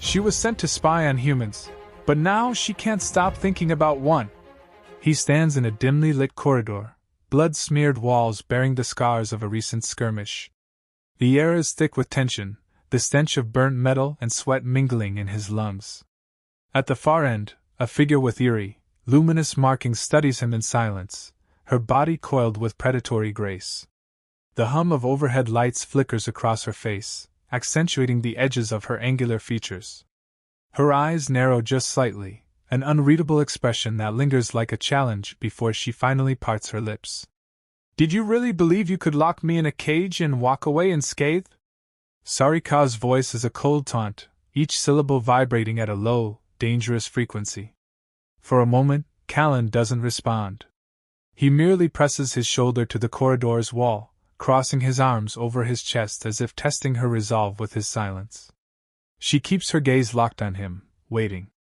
She was sent to spy on humans, but now she can't stop thinking about one. He stands in a dimly lit corridor, blood-smeared walls bearing the scars of a recent skirmish. The air is thick with tension, the stench of burnt metal and sweat mingling in his lungs. At the far end, a figure with eerie, luminous markings studies him in silence, her body coiled with predatory grace. The hum of overhead lights flickers across her face, accentuating the edges of her angular features. Her eyes narrow just slightly, an unreadable expression that lingers like a challenge before she finally parts her lips. "Did you really believe you could lock me in a cage and walk away unscathed?" Sarika's voice is a cold taunt, each syllable vibrating at a low, dangerous frequency. For a moment, Callan doesn't respond. He merely presses his shoulder to the corridor's wall, crossing his arms over his chest as if testing her resolve with his silence. She keeps her gaze locked on him, waiting.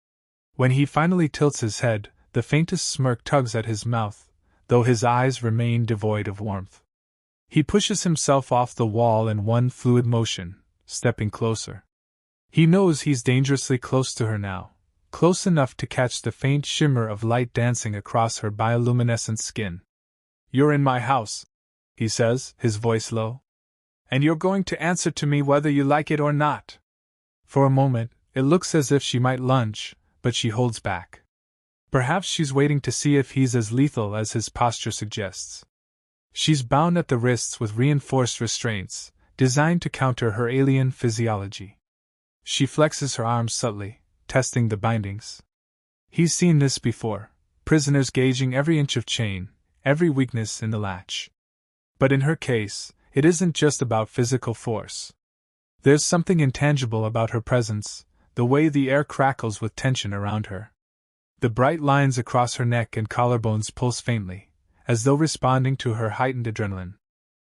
When he finally tilts his head, the faintest smirk tugs at his mouth, though his eyes remain devoid of warmth. He pushes himself off the wall in one fluid motion, stepping closer. He knows he's dangerously close to her now, close enough to catch the faint shimmer of light dancing across her bioluminescent skin. "You're in my house," he says, his voice low. "And you're going to answer to me whether you like it or not." For a moment, it looks as if she might lunge, but she holds back. Perhaps she's waiting to see if he's as lethal as his posture suggests. She's bound at the wrists with reinforced restraints, designed to counter her alien physiology. She flexes her arms subtly, testing the bindings. He's seen this before, prisoners gauging every inch of chain, every weakness in the latch. But in her case, it isn't just about physical force. There's something intangible about her presence, the way the air crackles with tension around her. The bright lines across her neck and collarbones pulse faintly, as though responding to her heightened adrenaline.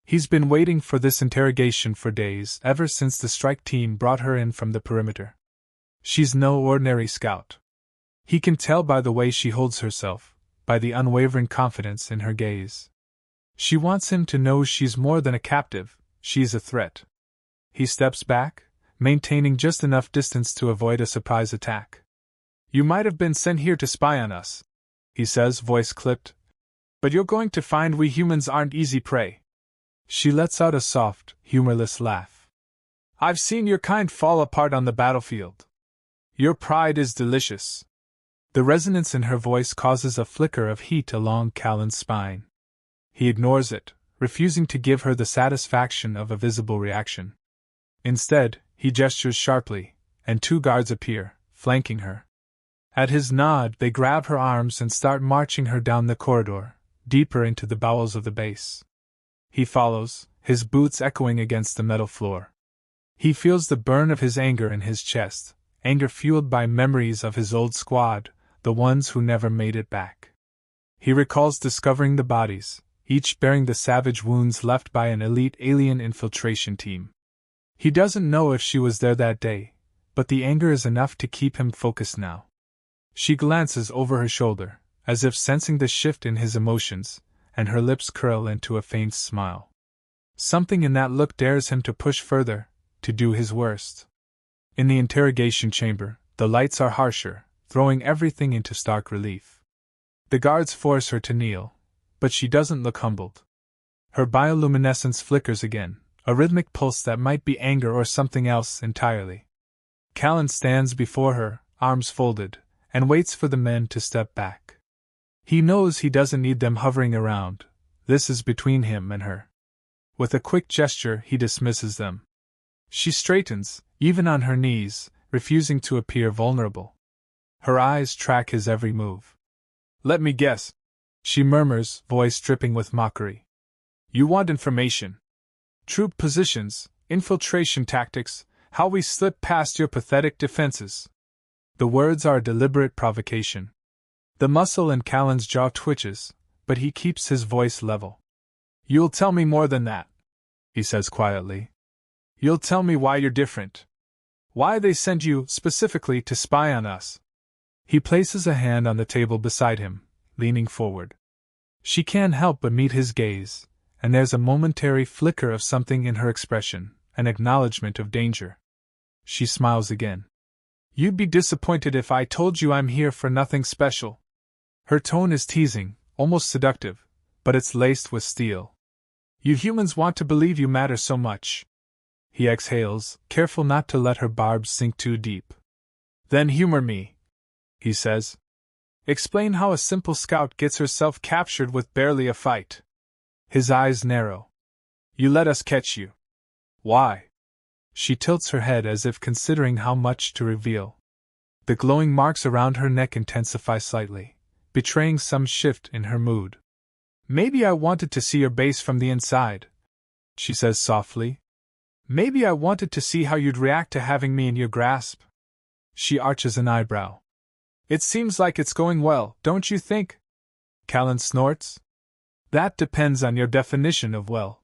He's been waiting for this interrogation for days, ever since the strike team brought her in from the perimeter. She's no ordinary scout. He can tell by the way she holds herself, by the unwavering confidence in her gaze. She wants him to know she's more than a captive, she's a threat. He steps back, maintaining just enough distance to avoid a surprise attack. "You might have been sent here to spy on us," he says, voice clipped. "But you're going to find we humans aren't easy prey." She lets out a soft, humorless laugh. "I've seen your kind fall apart on the battlefield. Your pride is delicious." The resonance in her voice causes a flicker of heat along Callan's spine. He ignores it, refusing to give her the satisfaction of a visible reaction. Instead, he gestures sharply, and 2 guards appear, flanking her. At his nod, they grab her arms and start marching her down the corridor, deeper into the bowels of the base. He follows, his boots echoing against the metal floor. He feels the burn of his anger in his chest, anger fueled by memories of his old squad, the ones who never made it back. He recalls discovering the bodies, each bearing the savage wounds left by an elite alien infiltration team. He doesn't know if she was there that day, but the anger is enough to keep him focused now. She glances over her shoulder, as if sensing the shift in his emotions, and her lips curl into a faint smile. Something in that look dares him to push further, to do his worst. In the interrogation chamber, the lights are harsher, throwing everything into stark relief. The guards force her to kneel, but she doesn't look humbled. Her bioluminescence flickers again, a rhythmic pulse that might be anger or something else entirely. Callan stands before her, arms folded, and waits for the men to step back. He knows he doesn't need them hovering around. This is between him and her. With a quick gesture, he dismisses them. She straightens, even on her knees, refusing to appear vulnerable. Her eyes track his every move. "Let me guess," she murmurs, voice dripping with mockery. "You want information. Troop positions, infiltration tactics, how we slip past your pathetic defenses." The words are a deliberate provocation. The muscle in Callan's jaw twitches, but he keeps his voice level. "You'll tell me more than that," he says quietly. "You'll tell me why you're different. Why they sent you, specifically, to spy on us." He places a hand on the table beside him, leaning forward. She can't help but meet his gaze, and there's a momentary flicker of something in her expression, an acknowledgement of danger. She smiles again. You'd be disappointed if I told you I'm here for nothing special. Her tone is teasing, almost seductive, but it's laced with steel. You humans want to believe you matter so much. He exhales, careful not to let her barbs sink too deep. Then humor me, he says. Explain how a simple scout gets herself captured with barely a fight. His eyes narrow. You let us catch you. Why? She tilts her head as if considering how much to reveal. The glowing marks around her neck intensify slightly, betraying some shift in her mood. Maybe I wanted to see your base from the inside, she says softly. Maybe I wanted to see how you'd react to having me in your grasp. She arches an eyebrow. It seems like it's going well, don't you think? Callan snorts. That depends on your definition of well.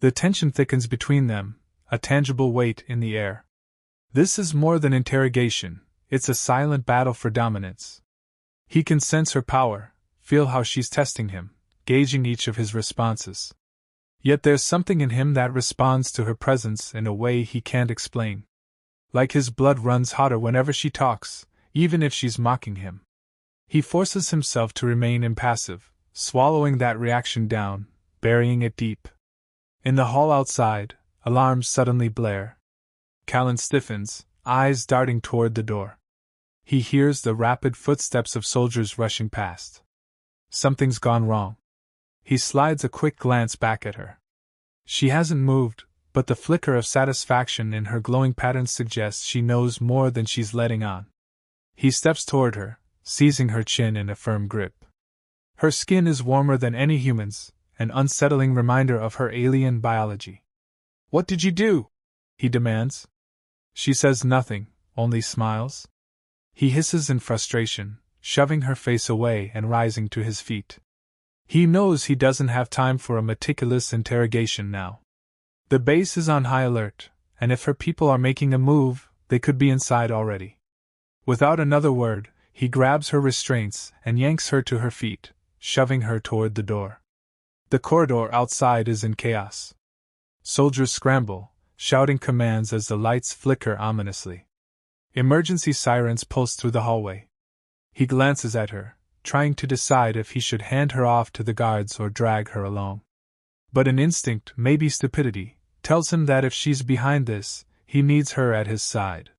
The tension thickens between them, a tangible weight in the air. This is more than interrogation, it's a silent battle for dominance. He can sense her power, feel how she's testing him, gauging each of his responses. Yet there's something in him that responds to her presence in a way he can't explain. Like his blood runs hotter whenever she talks, even if she's mocking him. He forces himself to remain impassive, swallowing that reaction down, burying it deep. In the hall outside, alarms suddenly blare. Callan stiffens, eyes darting toward the door. He hears the rapid footsteps of soldiers rushing past. Something's gone wrong. He slides a quick glance back at her. She hasn't moved, but the flicker of satisfaction in her glowing patterns suggests she knows more than she's letting on. He steps toward her, seizing her chin in a firm grip. Her skin is warmer than any human's, an unsettling reminder of her alien biology. What did you do? He demands. She says nothing, only smiles. He hisses in frustration, shoving her face away and rising to his feet. He knows he doesn't have time for a meticulous interrogation now. The base is on high alert, and if her people are making a move, they could be inside already. Without another word, he grabs her restraints and yanks her to her feet, shoving her toward the door. The corridor outside is in chaos. Soldiers scramble, shouting commands as the lights flicker ominously. Emergency sirens pulse through the hallway. He glances at her, trying to decide if he should hand her off to the guards or drag her along. But an instinct, maybe stupidity, tells him that if she's behind this, he needs her at his side.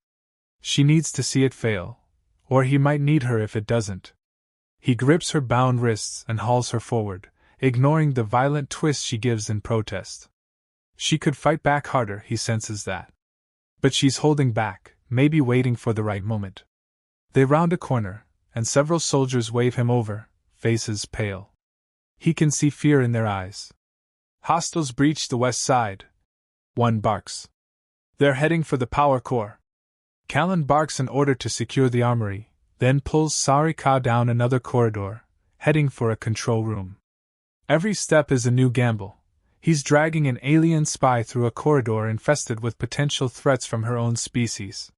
She needs to see it fail, or he might need her if it doesn't. He grips her bound wrists and hauls her forward, ignoring the violent twist she gives in protest. She could fight back harder, he senses that. But she's holding back, maybe waiting for the right moment. They round a corner, and several soldiers wave him over, faces pale. He can see fear in their eyes. Hostiles breach the west side. One barks. They're heading for the power core. Callan barks an order to secure the armory, then pulls Sarika down another corridor, heading for a control room. Every step is a new gamble. He's dragging an alien spy through a corridor infested with potential threats from her own species.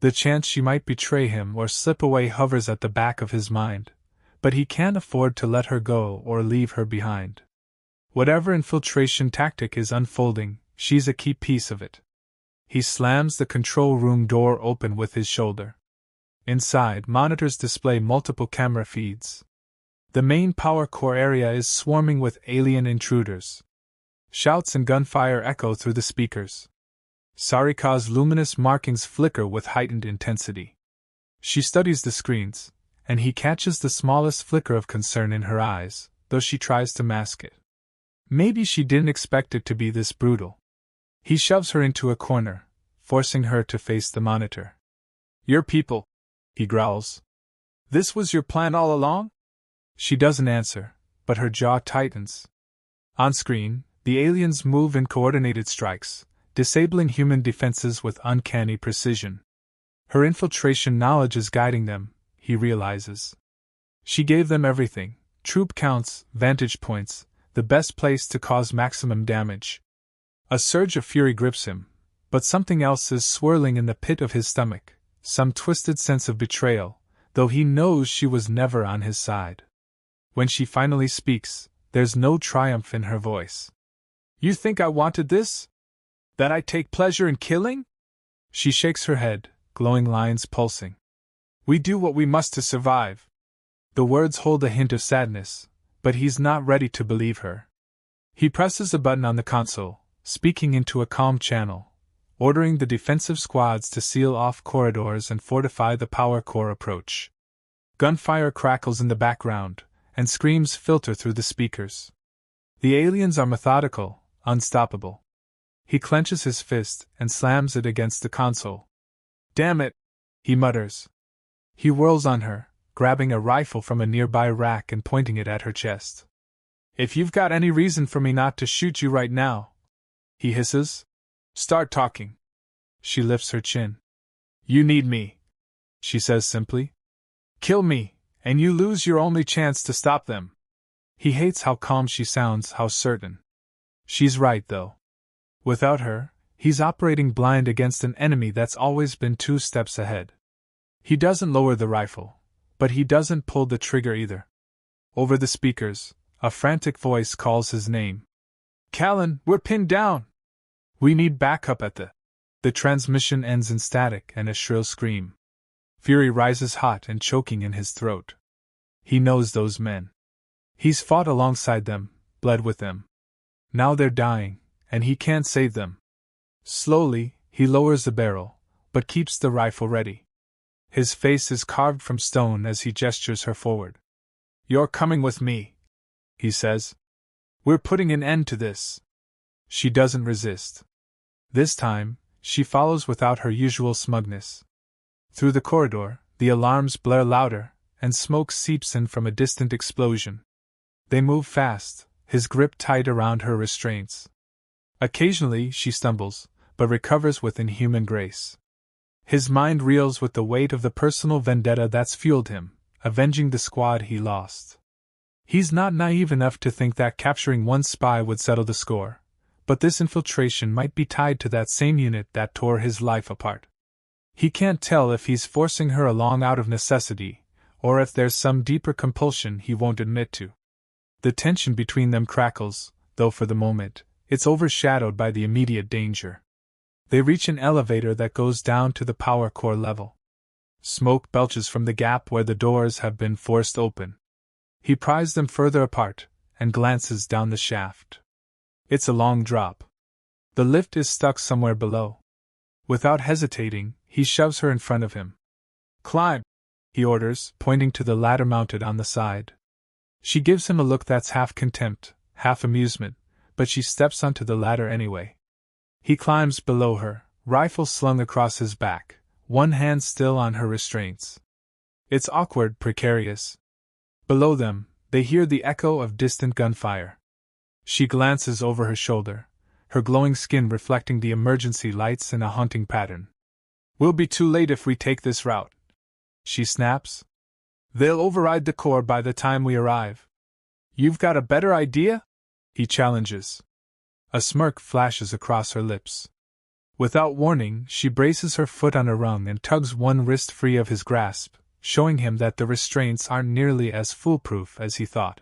The chance she might betray him or slip away hovers at the back of his mind, but he can't afford to let her go or leave her behind. Whatever infiltration tactic is unfolding, she's a key piece of it. He slams the control room door open with his shoulder. Inside, monitors display multiple camera feeds. The main power core area is swarming with alien intruders. Shouts and gunfire echo through the speakers. Sarika's luminous markings flicker with heightened intensity. She studies the screens, and he catches the smallest flicker of concern in her eyes, though she tries to mask it. Maybe she didn't expect it to be this brutal. He shoves her into a corner, forcing her to face the monitor. Your people, he growls. This was your plan all along? She doesn't answer, but her jaw tightens. On screen, the aliens move in coordinated strikes, disabling human defenses with uncanny precision. Her infiltration knowledge is guiding them, he realizes. She gave them everything: troop counts, vantage points, the best place to cause maximum damage. A surge of fury grips him, but something else is swirling in the pit of his stomach, some twisted sense of betrayal, though he knows she was never on his side. When she finally speaks, there's no triumph in her voice. You think I wanted this? That I take pleasure in killing? She shakes her head, glowing lines pulsing. "We do what we must to survive." The words hold a hint of sadness, but he's not ready to believe her. He presses a button on the console, speaking into a calm channel, ordering the defensive squads to seal off corridors and fortify the power core approach. Gunfire crackles in the background, and screams filter through the speakers. The aliens are methodical, unstoppable. He clenches his fist and slams it against the console. "Damn it!" he mutters. He whirls on her, grabbing a rifle from a nearby rack and pointing it at her chest. "If you've got any reason for me not to shoot you right now," he hisses, "start talking." She lifts her chin. "You need me," she says simply. "Kill me, and you lose your only chance to stop them." He hates how calm she sounds, how certain. She's right, though. Without her, he's operating blind against an enemy that's always been 2 steps ahead. He doesn't lower the rifle, but he doesn't pull the trigger either. Over the speakers, a frantic voice calls his name. "Callan, we're pinned down! We need backup at the..." The transmission ends in static and a shrill scream. Fury rises hot and choking in his throat. He knows those men. He's fought alongside them, bled with them. Now they're dying, and he can't save them. Slowly, he lowers the barrel, but keeps the rifle ready. His face is carved from stone as he gestures her forward. "You're coming with me," he says. "We're putting an end to this." She doesn't resist. This time, she follows without her usual smugness. Through the corridor, the alarms blare louder, and smoke seeps in from a distant explosion. They move fast, his grip tight around her restraints. Occasionally she stumbles, but recovers with inhuman grace. His mind reels with the weight of the personal vendetta that's fueled him, avenging the squad he lost. He's not naive enough to think that capturing one spy would settle the score, but this infiltration might be tied to that same unit that tore his life apart. He can't tell if he's forcing her along out of necessity, or if there's some deeper compulsion he won't admit to. The tension between them crackles, though for the moment, it's overshadowed by the immediate danger. They reach an elevator that goes down to the power core level. Smoke belches from the gap where the doors have been forced open. He pries them further apart, and glances down the shaft. It's a long drop. The lift is stuck somewhere below. Without hesitating, he shoves her in front of him. "Climb," he orders, pointing to the ladder mounted on the side. She gives him a look that's half contempt, half amusement, but she steps onto the ladder anyway. He climbs below her, rifle slung across his back, one hand still on her restraints. It's awkward, precarious. Below them, they hear the echo of distant gunfire. She glances over her shoulder, her glowing skin reflecting the emergency lights in a haunting pattern. "We'll be too late if we take this route," she snaps. "They'll override the core by the time we arrive." "You've got a better idea?" he challenges. A smirk flashes across her lips. Without warning, she braces her foot on a rung and tugs one wrist free of his grasp, showing him that the restraints aren't nearly as foolproof as he thought.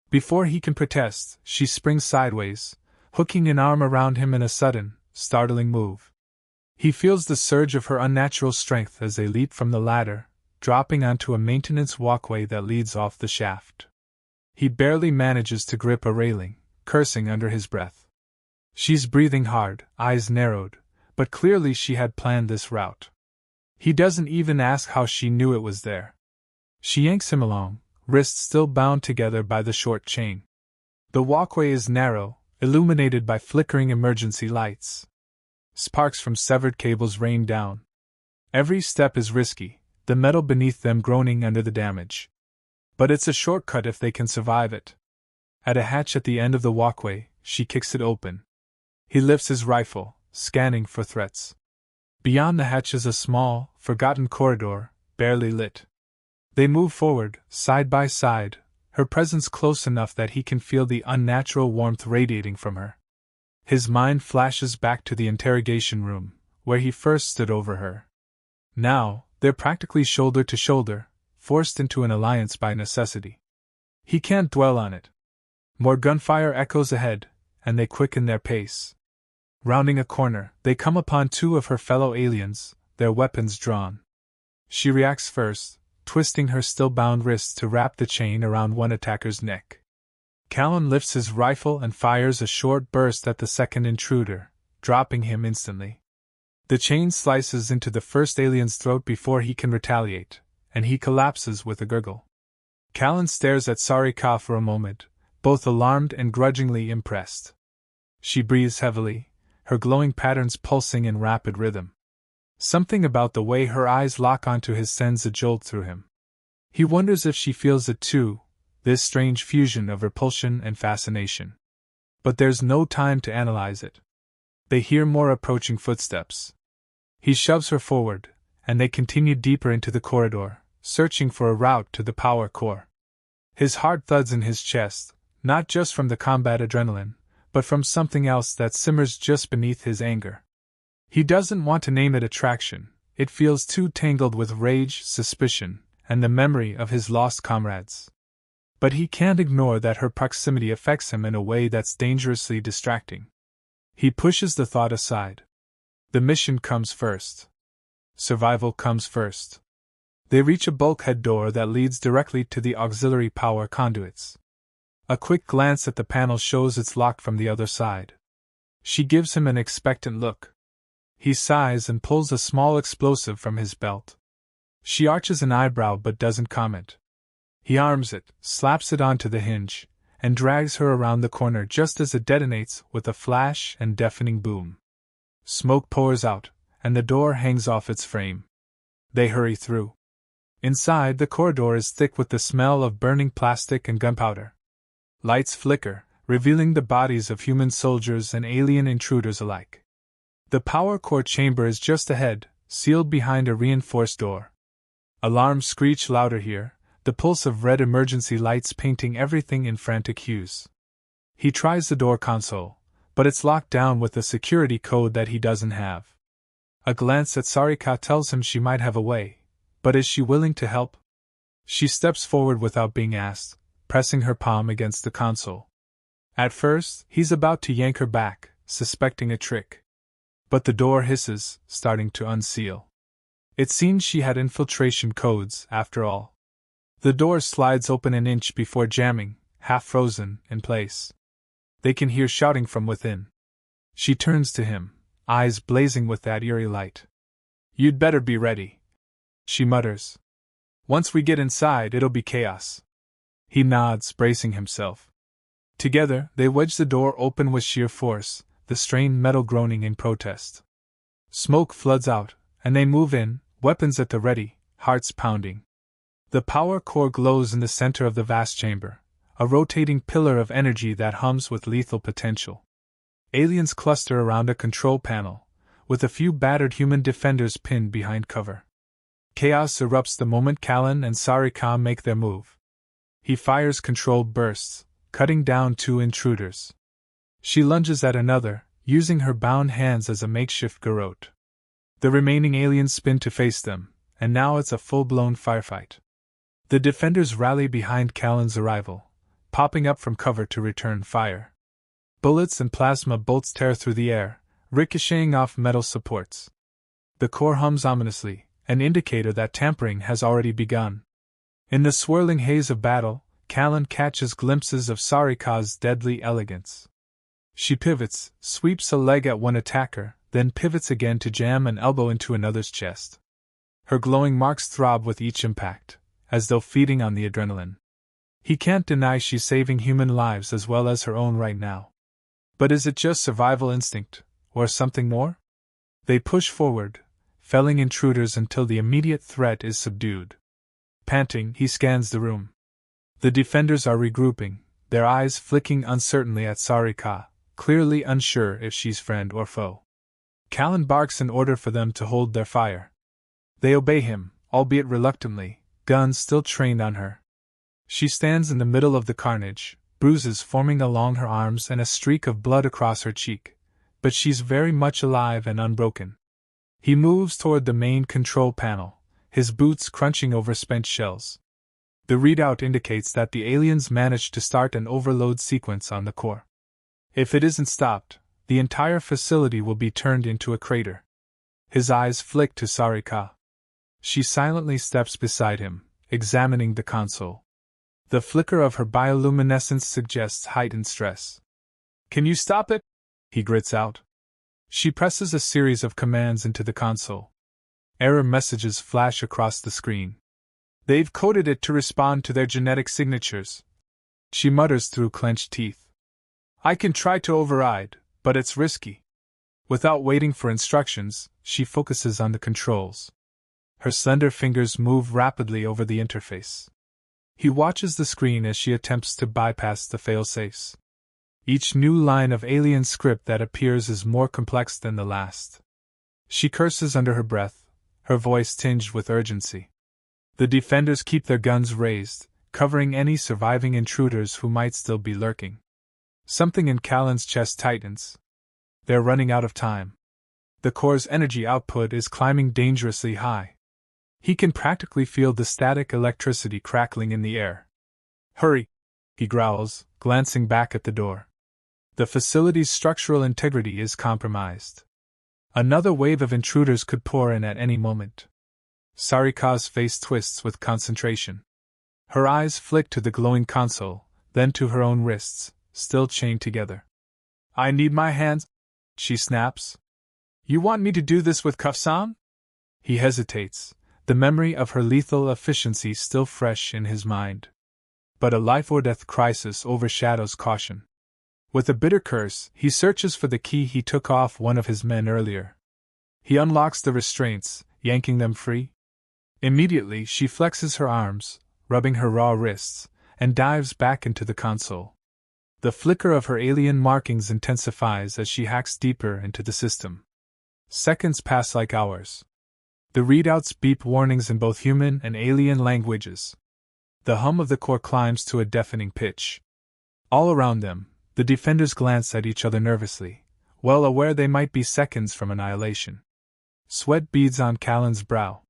Before he can protest, she springs sideways, hooking an arm around him in a sudden, startling move. He feels the surge of her unnatural strength as they leap from the ladder, dropping onto a maintenance walkway that leads off the shaft. He barely manages to grip a railing, cursing under his breath. She's breathing hard, eyes narrowed, but clearly she had planned this route. He doesn't even ask how she knew it was there. She yanks him along, wrists still bound together by the short chain. The walkway is narrow, illuminated by flickering emergency lights. Sparks from severed cables rain down. Every step is risky, the metal beneath them groaning under the damage. But it's a shortcut if they can survive it. At a hatch at the end of the walkway, she kicks it open. He lifts his rifle, scanning for threats. Beyond the hatch is a small, forgotten corridor, barely lit. They move forward, side by side, her presence close enough that he can feel the unnatural warmth radiating from her. His mind flashes back to the interrogation room, where he first stood over her. Now, they're practically shoulder to shoulder, forced into an alliance by necessity. He can't dwell on it. More gunfire echoes ahead, and they quicken their pace. Rounding a corner, they come upon 2 of her fellow aliens, their weapons drawn. She reacts first, twisting her still-bound wrists to wrap the chain around one attacker's neck. Callan lifts his rifle and fires a short burst at the second intruder, dropping him instantly. The chain slices into the first alien's throat before he can retaliate, and he collapses with a gurgle. Callan stares at Sarika for a moment, both alarmed and grudgingly impressed. She breathes heavily, her glowing patterns pulsing in rapid rhythm. Something about the way her eyes lock onto his sends a jolt through him. He wonders if she feels it too, this strange fusion of repulsion and fascination. But there's no time to analyze it. They hear more approaching footsteps. He shoves her forward, and they continue deeper into the corridor, searching for a route to the power core. His heart thuds in his chest, not just from the combat adrenaline, but from something else that simmers just beneath his anger. He doesn't want to name it attraction, it feels too tangled with rage, suspicion, and the memory of his lost comrades. But he can't ignore that her proximity affects him in a way that's dangerously distracting. He pushes the thought aside. The mission comes first. Survival comes first. They reach a bulkhead door that leads directly to the auxiliary power conduits. A quick glance at the panel shows it's locked from the other side. She gives him an expectant look. He sighs and pulls a small explosive from his belt. She arches an eyebrow but doesn't comment. He arms it, slaps it onto the hinge, and drags her around the corner just as it detonates with a flash and deafening boom. Smoke pours out, and the door hangs off its frame. They hurry through. Inside, the corridor is thick with the smell of burning plastic and gunpowder. Lights flicker, revealing the bodies of human soldiers and alien intruders alike. The power core chamber is just ahead, sealed behind a reinforced door. Alarms screech louder here, the pulse of red emergency lights painting everything in frantic hues. He tries the door console, but it's locked down with a security code that he doesn't have. A glance at Sarika tells him she might have a way, but is she willing to help? She steps forward without being asked, pressing her palm against the console. At first, he's about to yank her back, suspecting a trick. But the door hisses, starting to unseal. It seems she had infiltration codes, after all. The door slides open an inch before jamming, half frozen, in place. They can hear shouting from within. She turns to him, eyes blazing with that eerie light. "You'd better be ready," she mutters. "Once we get inside, it'll be chaos." He nods, bracing himself. Together, they wedge the door open with sheer force, the strained metal groaning in protest. Smoke floods out, and they move in, weapons at the ready, hearts pounding. The power core glows in the center of the vast chamber, a rotating pillar of energy that hums with lethal potential. Aliens cluster around a control panel, with a few battered human defenders pinned behind cover. Chaos erupts the moment Callan and Sarika make their move. He fires controlled bursts, cutting down 2 intruders. She lunges at another, using her bound hands as a makeshift garrote. The remaining aliens spin to face them, and now it's a full-blown firefight. The defenders rally behind Callan's arrival, popping up from cover to return fire. Bullets and plasma bolts tear through the air, ricocheting off metal supports. The core hums ominously, an indicator that tampering has already begun. In the swirling haze of battle, Callan catches glimpses of Sarika's deadly elegance. She pivots, sweeps a leg at one attacker, then pivots again to jam an elbow into another's chest. Her glowing marks throb with each impact, as though feeding on the adrenaline. He can't deny she's saving human lives as well as her own right now. But is it just survival instinct, or something more? They push forward, felling intruders until the immediate threat is subdued. Panting, he scans the room. The defenders are regrouping, their eyes flicking uncertainly at Sarika, clearly unsure if she's friend or foe. Callan barks an order for them to hold their fire. They obey him, albeit reluctantly, guns still trained on her. She stands in the middle of the carnage, bruises forming along her arms and a streak of blood across her cheek, but she's very much alive and unbroken. He moves toward the main control panel, his boots crunching over spent shells. The readout indicates that the aliens managed to start an overload sequence on the core. If it isn't stopped, the entire facility will be turned into a crater. His eyes flick to Sarika. She silently steps beside him, examining the console. The flicker of her bioluminescence suggests heightened stress. "Can you stop it?" he grits out. She presses a series of commands into the console. Error messages flash across the screen. "They've coded it to respond to their genetic signatures," she mutters through clenched teeth. "I can try to override, but it's risky." Without waiting for instructions, she focuses on the controls. Her slender fingers move rapidly over the interface. He watches the screen as she attempts to bypass the failsafes. Each new line of alien script that appears is more complex than the last. She curses under her breath, her voice tinged with urgency. The defenders keep their guns raised, covering any surviving intruders who might still be lurking. Something in Callan's chest tightens. They're running out of time. The core's energy output is climbing dangerously high. He can practically feel the static electricity crackling in the air. "Hurry!" he growls, glancing back at the door. The facility's structural integrity is compromised. Another wave of intruders could pour in at any moment. Sarika's face twists with concentration. Her eyes flick to the glowing console, then to her own wrists, still chained together. "I need my hands," she snaps. "You want me to do this with cuffs on?" He hesitates, the memory of her lethal efficiency still fresh in his mind. But a life-or-death crisis overshadows caution. With a bitter curse, he searches for the key he took off one of his men earlier. He unlocks the restraints, yanking them free. Immediately, she flexes her arms, rubbing her raw wrists, and dives back into the console. The flicker of her alien markings intensifies as she hacks deeper into the system. Seconds pass like hours. The readouts beep warnings in both human and alien languages. The hum of the core climbs to a deafening pitch. All around them, the defenders glance at each other nervously, well aware they might be seconds from annihilation. Sweat beads on Callan's brow.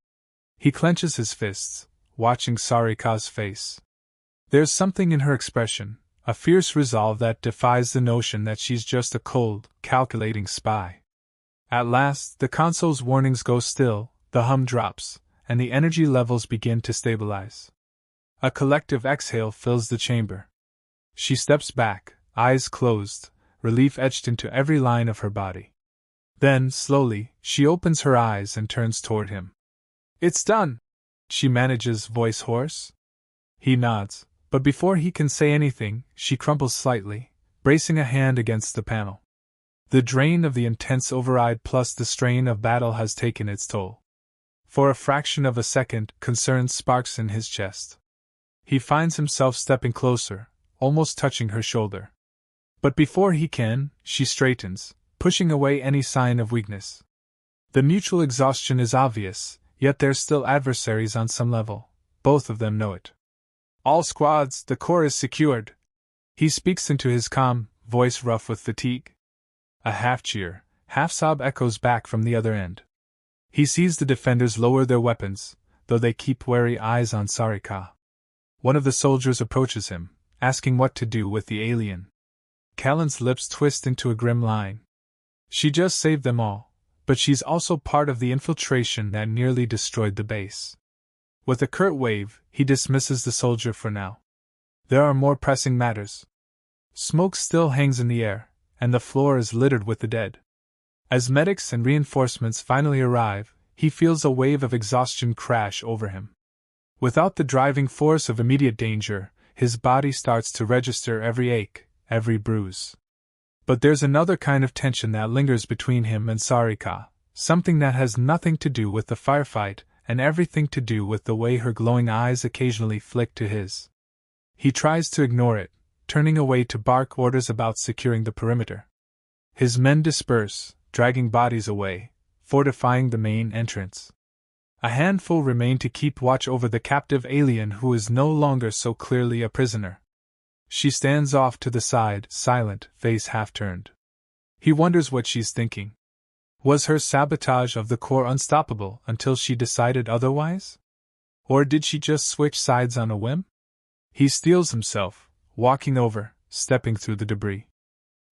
He clenches his fists, watching Sarika's face. There's something in her expression, a fierce resolve that defies the notion that she's just a cold, calculating spy. At last, the console's warnings go still, the hum drops, and the energy levels begin to stabilize. A collective exhale fills the chamber. She steps back, eyes closed, relief etched into every line of her body. Then, slowly, she opens her eyes and turns toward him. "It's done," she manages, voice hoarse. He nods, but before he can say anything, she crumples slightly, bracing a hand against the panel. The drain of the intense override plus the strain of battle has taken its toll. For a fraction of a second, concern sparks in his chest. He finds himself stepping closer, almost touching her shoulder. But before he can, she straightens, pushing away any sign of weakness. The mutual exhaustion is obvious, yet they're still adversaries on some level. Both of them know it. "All squads, the core is secured." He speaks into his calm, voice rough with fatigue. A half-cheer, half-sob echoes back from the other end. He sees the defenders lower their weapons, though they keep wary eyes on Sarika. One of the soldiers approaches him, asking what to do with the alien. Callan's lips twist into a grim line. She just saved them all, but she's also part of the infiltration that nearly destroyed the base. With a curt wave, he dismisses the soldier for now. There are more pressing matters. Smoke still hangs in the air, and the floor is littered with the dead. As medics and reinforcements finally arrive, he feels a wave of exhaustion crash over him. Without the driving force of immediate danger, his body starts to register every ache, every bruise. But there's another kind of tension that lingers between him and Sarika, something that has nothing to do with the firefight and everything to do with the way her glowing eyes occasionally flick to his. He tries to ignore it, turning away to bark orders about securing the perimeter. His men disperse, dragging bodies away, fortifying the main entrance. A handful remain to keep watch over the captive alien who is no longer so clearly a prisoner. She stands off to the side, silent, face half-turned. He wonders what she's thinking. Was her sabotage of the core unstoppable until she decided otherwise? Or did she just switch sides on a whim? He steels himself, walking over, stepping through the debris.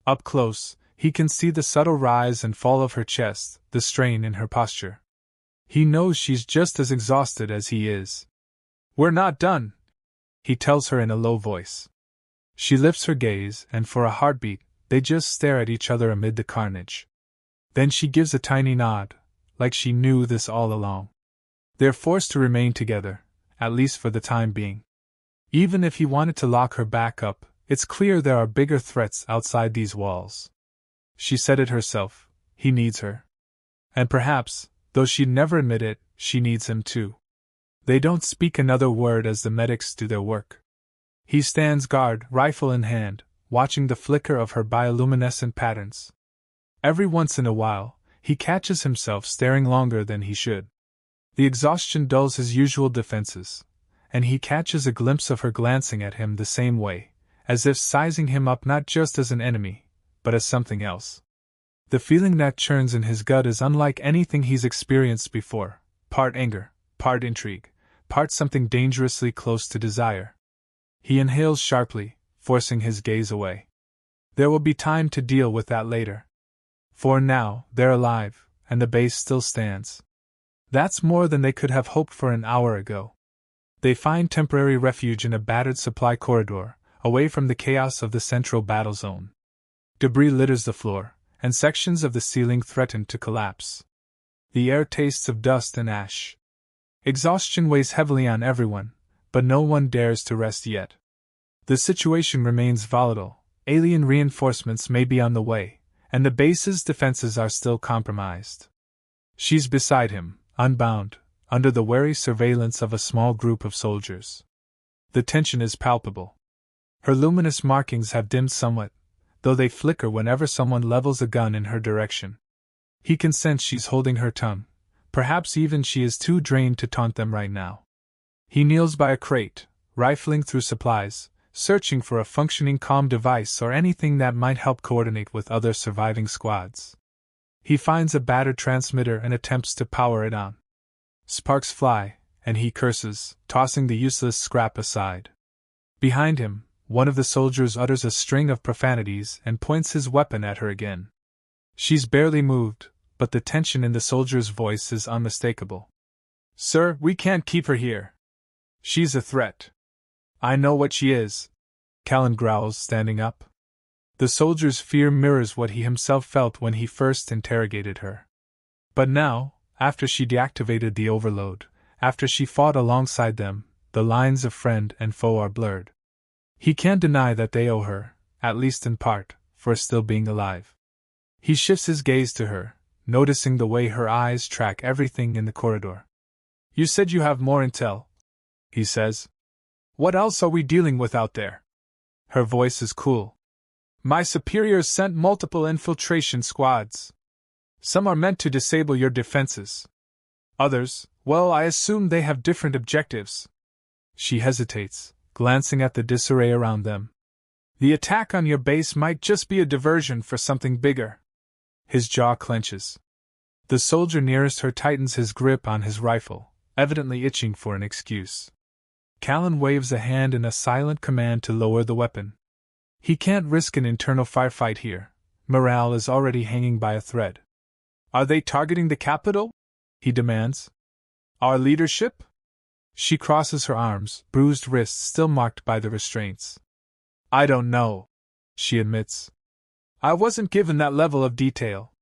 Up close, He can see the subtle rise and fall of her chest, the strain in her posture. He knows she's just as exhausted as he is. "We're not done," he tells her in a low voice. She lifts her gaze, and for a heartbeat, they just stare at each other amid the carnage. Then she gives a tiny nod, like she knew this all along. They're forced to remain together, at least for the time being. Even if he wanted to lock her back up, it's clear there are bigger threats outside these walls. She said it herself, he needs her. And perhaps, though she'd never admit it, she needs him too. They don't speak another word as the medics do their work. He stands guard, rifle in hand, watching the flicker of her bioluminescent patterns. Every once in a while, he catches himself staring longer than he should. The exhaustion dulls his usual defenses, and he catches a glimpse of her glancing at him the same way, as if sizing him up not just as an enemy, but as something else. The feeling that churns in his gut is unlike anything he's experienced before, part anger, part intrigue, part something dangerously close to desire. He inhales sharply, forcing his gaze away. There will be time to deal with that later. For now, they're alive, and the base still stands. That's more than they could have hoped for an hour ago. They find temporary refuge in a battered supply corridor, away from the chaos of the central battle zone. Debris litters the floor, and sections of the ceiling threaten to collapse. The air tastes of dust and ash. Exhaustion weighs heavily on everyone, but no one dares to rest yet. The situation remains volatile, alien reinforcements may be on the way, and the base's defenses are still compromised. She's beside him, unbound, under the wary surveillance of a small group of soldiers. The tension is palpable. Her luminous markings have dimmed somewhat, though they flicker whenever someone levels a gun in her direction. He can sense she's holding her tongue, perhaps even she is too drained to taunt them right now. He kneels by a crate, rifling through supplies, searching for a functioning comm device or anything that might help coordinate with other surviving squads. He finds a battered transmitter and attempts to power it on. Sparks fly, and he curses, tossing the useless scrap aside. Behind him, one of the soldiers utters a string of profanities and points his weapon at her again. She's barely moved, but the tension in the soldier's voice is unmistakable. "Sir, we can't keep her here. She's a threat." "I know what she is," Callan growls, standing up. The soldier's fear mirrors what he himself felt when he first interrogated her. But now, after she deactivated the overload, after she fought alongside them, the lines of friend and foe are blurred. He can't deny that they owe her, at least in part, for still being alive. He shifts his gaze to her, noticing the way her eyes track everything in the corridor. "You said you have more intel," he says. "What else are we dealing with out there?" Her voice is cool. "My superiors sent multiple infiltration squads. Some are meant to disable your defenses. Others, well, I assume they have different objectives." She hesitates, glancing at the disarray around them. "The attack on your base might just be a diversion for something bigger." His jaw clenches. The soldier nearest her tightens his grip on his rifle, evidently itching for an excuse. Callan waves a hand in a silent command to lower the weapon. He can't risk an internal firefight here. Morale is already hanging by a thread. "Are they targeting the capital?" he demands. "Our leadership?" She crosses her arms, bruised wrists still marked by the restraints. "I don't know," she admits. "I wasn't given that level of detail."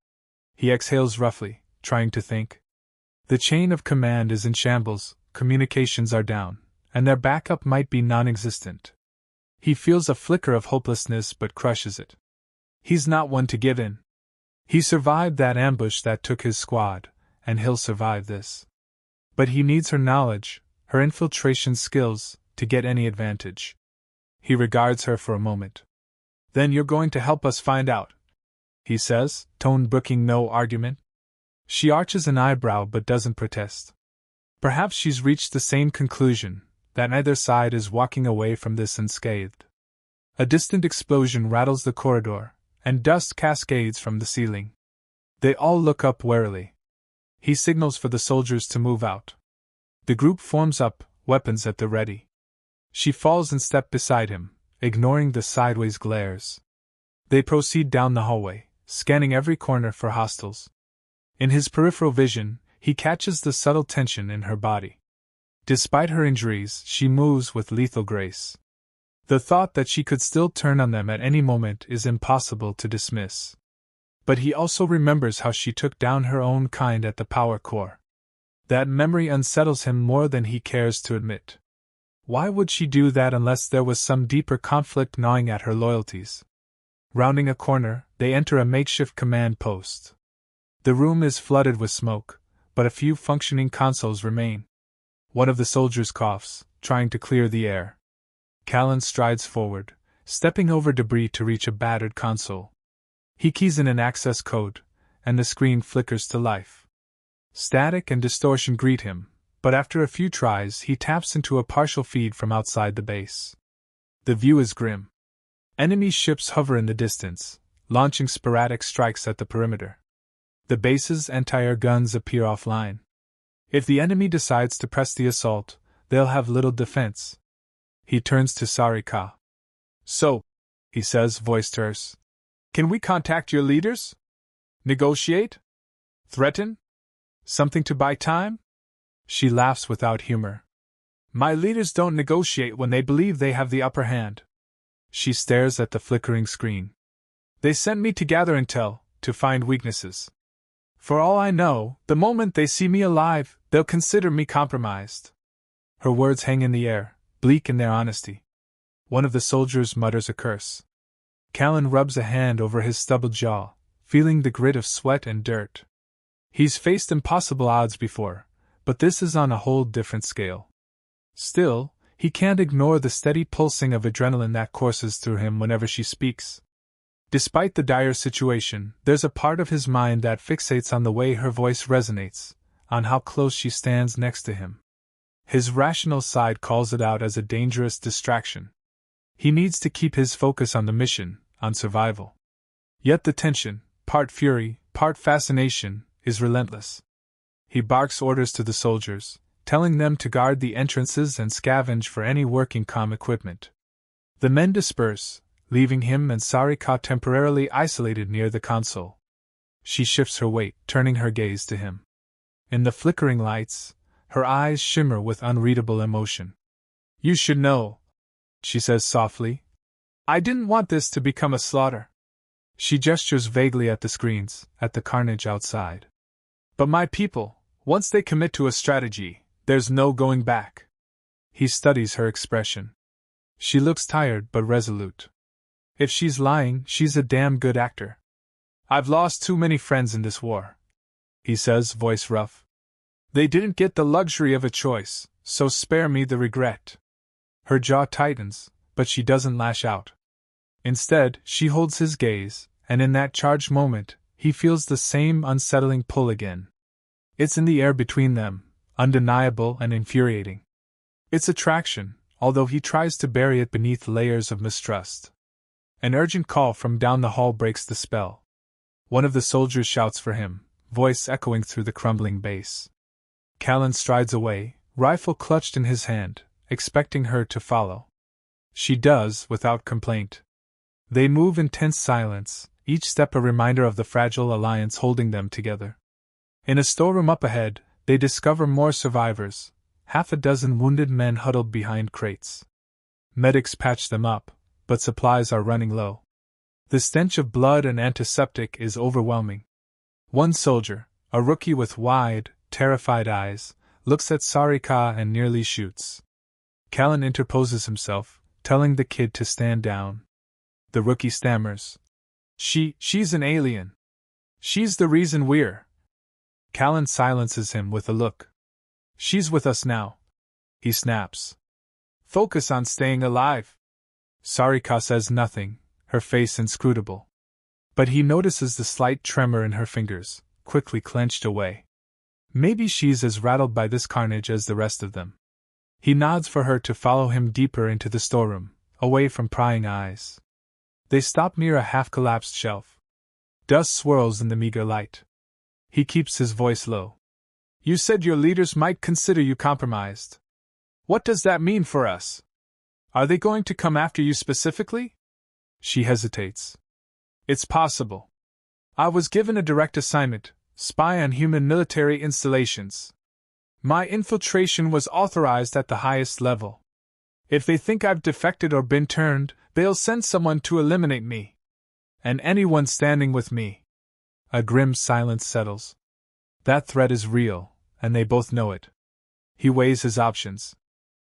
He exhales roughly, trying to think. The chain of command is in shambles, communications are down, and their backup might be non-existent. He feels a flicker of hopelessness but crushes it. He's not one to give in. He survived that ambush that took his squad, and he'll survive this. But he needs her knowledge, her infiltration skills, to get any advantage. He regards her for a moment. "Then you're going to help us find out," he says, tone brooking no argument. She arches an eyebrow but doesn't protest. Perhaps she's reached the same conclusion, that neither side is walking away from this unscathed. A distant explosion rattles the corridor, and dust cascades from the ceiling. They all look up warily. He signals for the soldiers to move out. The group forms up, weapons at the ready. She falls in step beside him, ignoring the sideways glares. They proceed down the hallway, scanning every corner for hostiles. In his peripheral vision, he catches the subtle tension in her body. Despite her injuries, she moves with lethal grace. The thought that she could still turn on them at any moment is impossible to dismiss. But he also remembers how she took down her own kind at the power core. That memory unsettles him more than he cares to admit. Why would she do that unless there was some deeper conflict gnawing at her loyalties? Rounding a corner, they enter a makeshift command post. The room is flooded with smoke, but a few functioning consoles remain. One of the soldiers coughs, trying to clear the air. Callan strides forward, stepping over debris to reach a battered console. He keys in an access code, and the screen flickers to life. Static and distortion greet him, but after a few tries he taps into a partial feed from outside the base. The view is grim. Enemy ships hover in the distance, launching sporadic strikes at the perimeter. The base's anti-air guns appear offline. If the enemy decides to press the assault, they'll have little defense. He turns to Sarika. "So," he says, voice terse, "can we contact your leaders? Negotiate? Threaten? Something to buy time?" She laughs without humor. "My leaders don't negotiate when they believe they have the upper hand." She stares at the flickering screen. "They sent me to gather intel, to find weaknesses. For all I know, the moment they see me alive, they'll consider me compromised." Her words hang in the air, bleak in their honesty. One of the soldiers mutters a curse. Callan rubs a hand over his stubbled jaw, feeling the grit of sweat and dirt. He's faced impossible odds before, but this is on a whole different scale. Still, he can't ignore the steady pulsing of adrenaline that courses through him whenever she speaks. Despite the dire situation, there's a part of his mind that fixates on the way her voice resonates, on how close she stands next to him. His rational side calls it out as a dangerous distraction. He needs to keep his focus on the mission, on survival. Yet the tension, part fury, part fascination, is relentless. He barks orders to the soldiers, telling them to guard the entrances and scavenge for any working comm equipment. The men disperse, leaving him and Sarika temporarily isolated near the console. She shifts her weight, turning her gaze to him. In the flickering lights, her eyes shimmer with unreadable emotion. "You should know," she says softly. "I didn't want this to become a slaughter." She gestures vaguely at the screens, at the carnage outside. "But my people, once they commit to a strategy, there's no going back." He studies her expression. She looks tired but resolute. If she's lying, she's a damn good actor. "I've lost too many friends in this war," he says, voice rough. "They didn't get the luxury of a choice, so spare me the regret." Her jaw tightens, but she doesn't lash out. Instead, she holds his gaze, and in that charged moment, he feels the same unsettling pull again. It's in the air between them, undeniable and infuriating. It's attraction, although he tries to bury it beneath layers of mistrust. An urgent call from down the hall breaks the spell. One of the soldiers shouts for him, voice echoing through the crumbling base. Callan strides away, rifle clutched in his hand, expecting her to follow. She does, without complaint. They move in tense silence, each step a reminder of the fragile alliance holding them together. In a storeroom up ahead, they discover more survivors, half a dozen wounded men huddled behind crates. Medics patch them up, but supplies are running low. The stench of blood and antiseptic is overwhelming. One soldier, a rookie with wide, terrified eyes, looks at Sarika and nearly shoots. Callan interposes himself, telling the kid to stand down. The rookie stammers. She's an alien. She's the reason we're. Callan silences him with a look. "She's with us now," he snaps. "Focus on staying alive." Sarika says nothing, her face inscrutable. But he notices the slight tremor in her fingers, quickly clenched away. Maybe she's as rattled by this carnage as the rest of them. He nods for her to follow him deeper into the storeroom, away from prying eyes. They stop near a half-collapsed shelf. Dust swirls in the meager light. He keeps his voice low. "You said your leaders might consider you compromised. What does that mean for us? Are they going to come after you specifically?" She hesitates. "It's possible. I was given a direct assignment: spy on human military installations. My infiltration was authorized at the highest level. If they think I've defected or been turned, they'll send someone to eliminate me. And anyone standing with me. A grim silence settles. That threat is real, and they both know it. He weighs his options.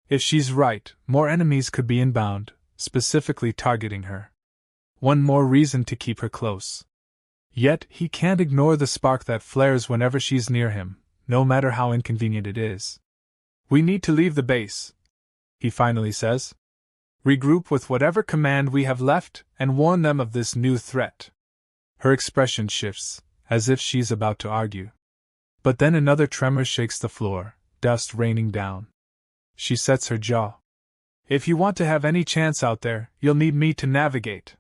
If she's right, more enemies could be inbound, specifically targeting her. One more reason to keep her close. Yet, he can't ignore the spark that flares whenever she's near him, no matter how inconvenient it is. We need to leave the base, he finally says. Regroup with whatever command we have left and warn them of this new threat. Her expression shifts, as if she's about to argue. But then another tremor shakes the floor, dust raining down. She sets her jaw. If you want to have any chance out there, you'll need me to navigate.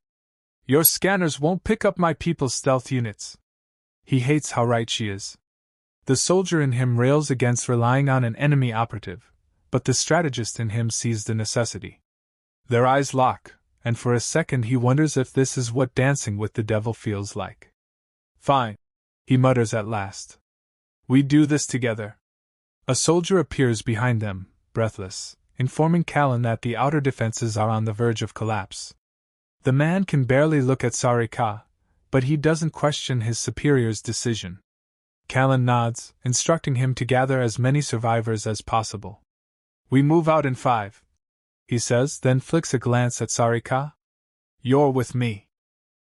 Your scanners won't pick up my people's stealth units. He hates how right she is. The soldier in him rails against relying on an enemy operative, but the strategist in him sees the necessity. Their eyes lock, and for a second he wonders if this is what dancing with the devil feels like. Fine, he mutters at last. We do this together. A soldier appears behind them, breathless, informing Callan that the outer defenses are on the verge of collapse. The man can barely look at Sarika, but he doesn't question his superior's decision. Callan nods, instructing him to gather as many survivors as possible. We move out in 5, he says, then flicks a glance at Sarika. You're with me.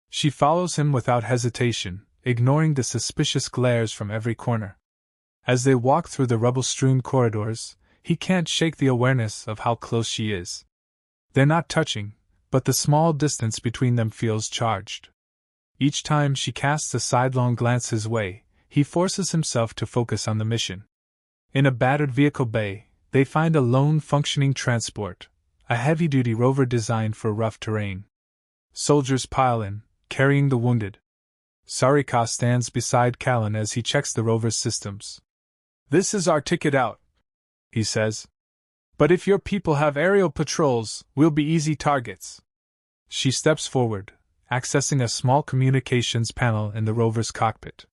She follows him without hesitation, ignoring the suspicious glares from every corner. As they walk through the rubble-strewn corridors, he can't shake the awareness of how close she is. They're not touching, but the small distance between them feels charged. Each time she casts a sidelong glance his way, he forces himself to focus on the mission. In a battered vehicle bay, they find a lone functioning transport, a heavy-duty rover designed for rough terrain. Soldiers pile in, carrying the wounded. Sarika stands beside Callan as he checks the rover's systems. This is our ticket out, he says. But if your people have aerial patrols, we'll be easy targets. She steps forward, accessing a small communications panel in the rover's cockpit.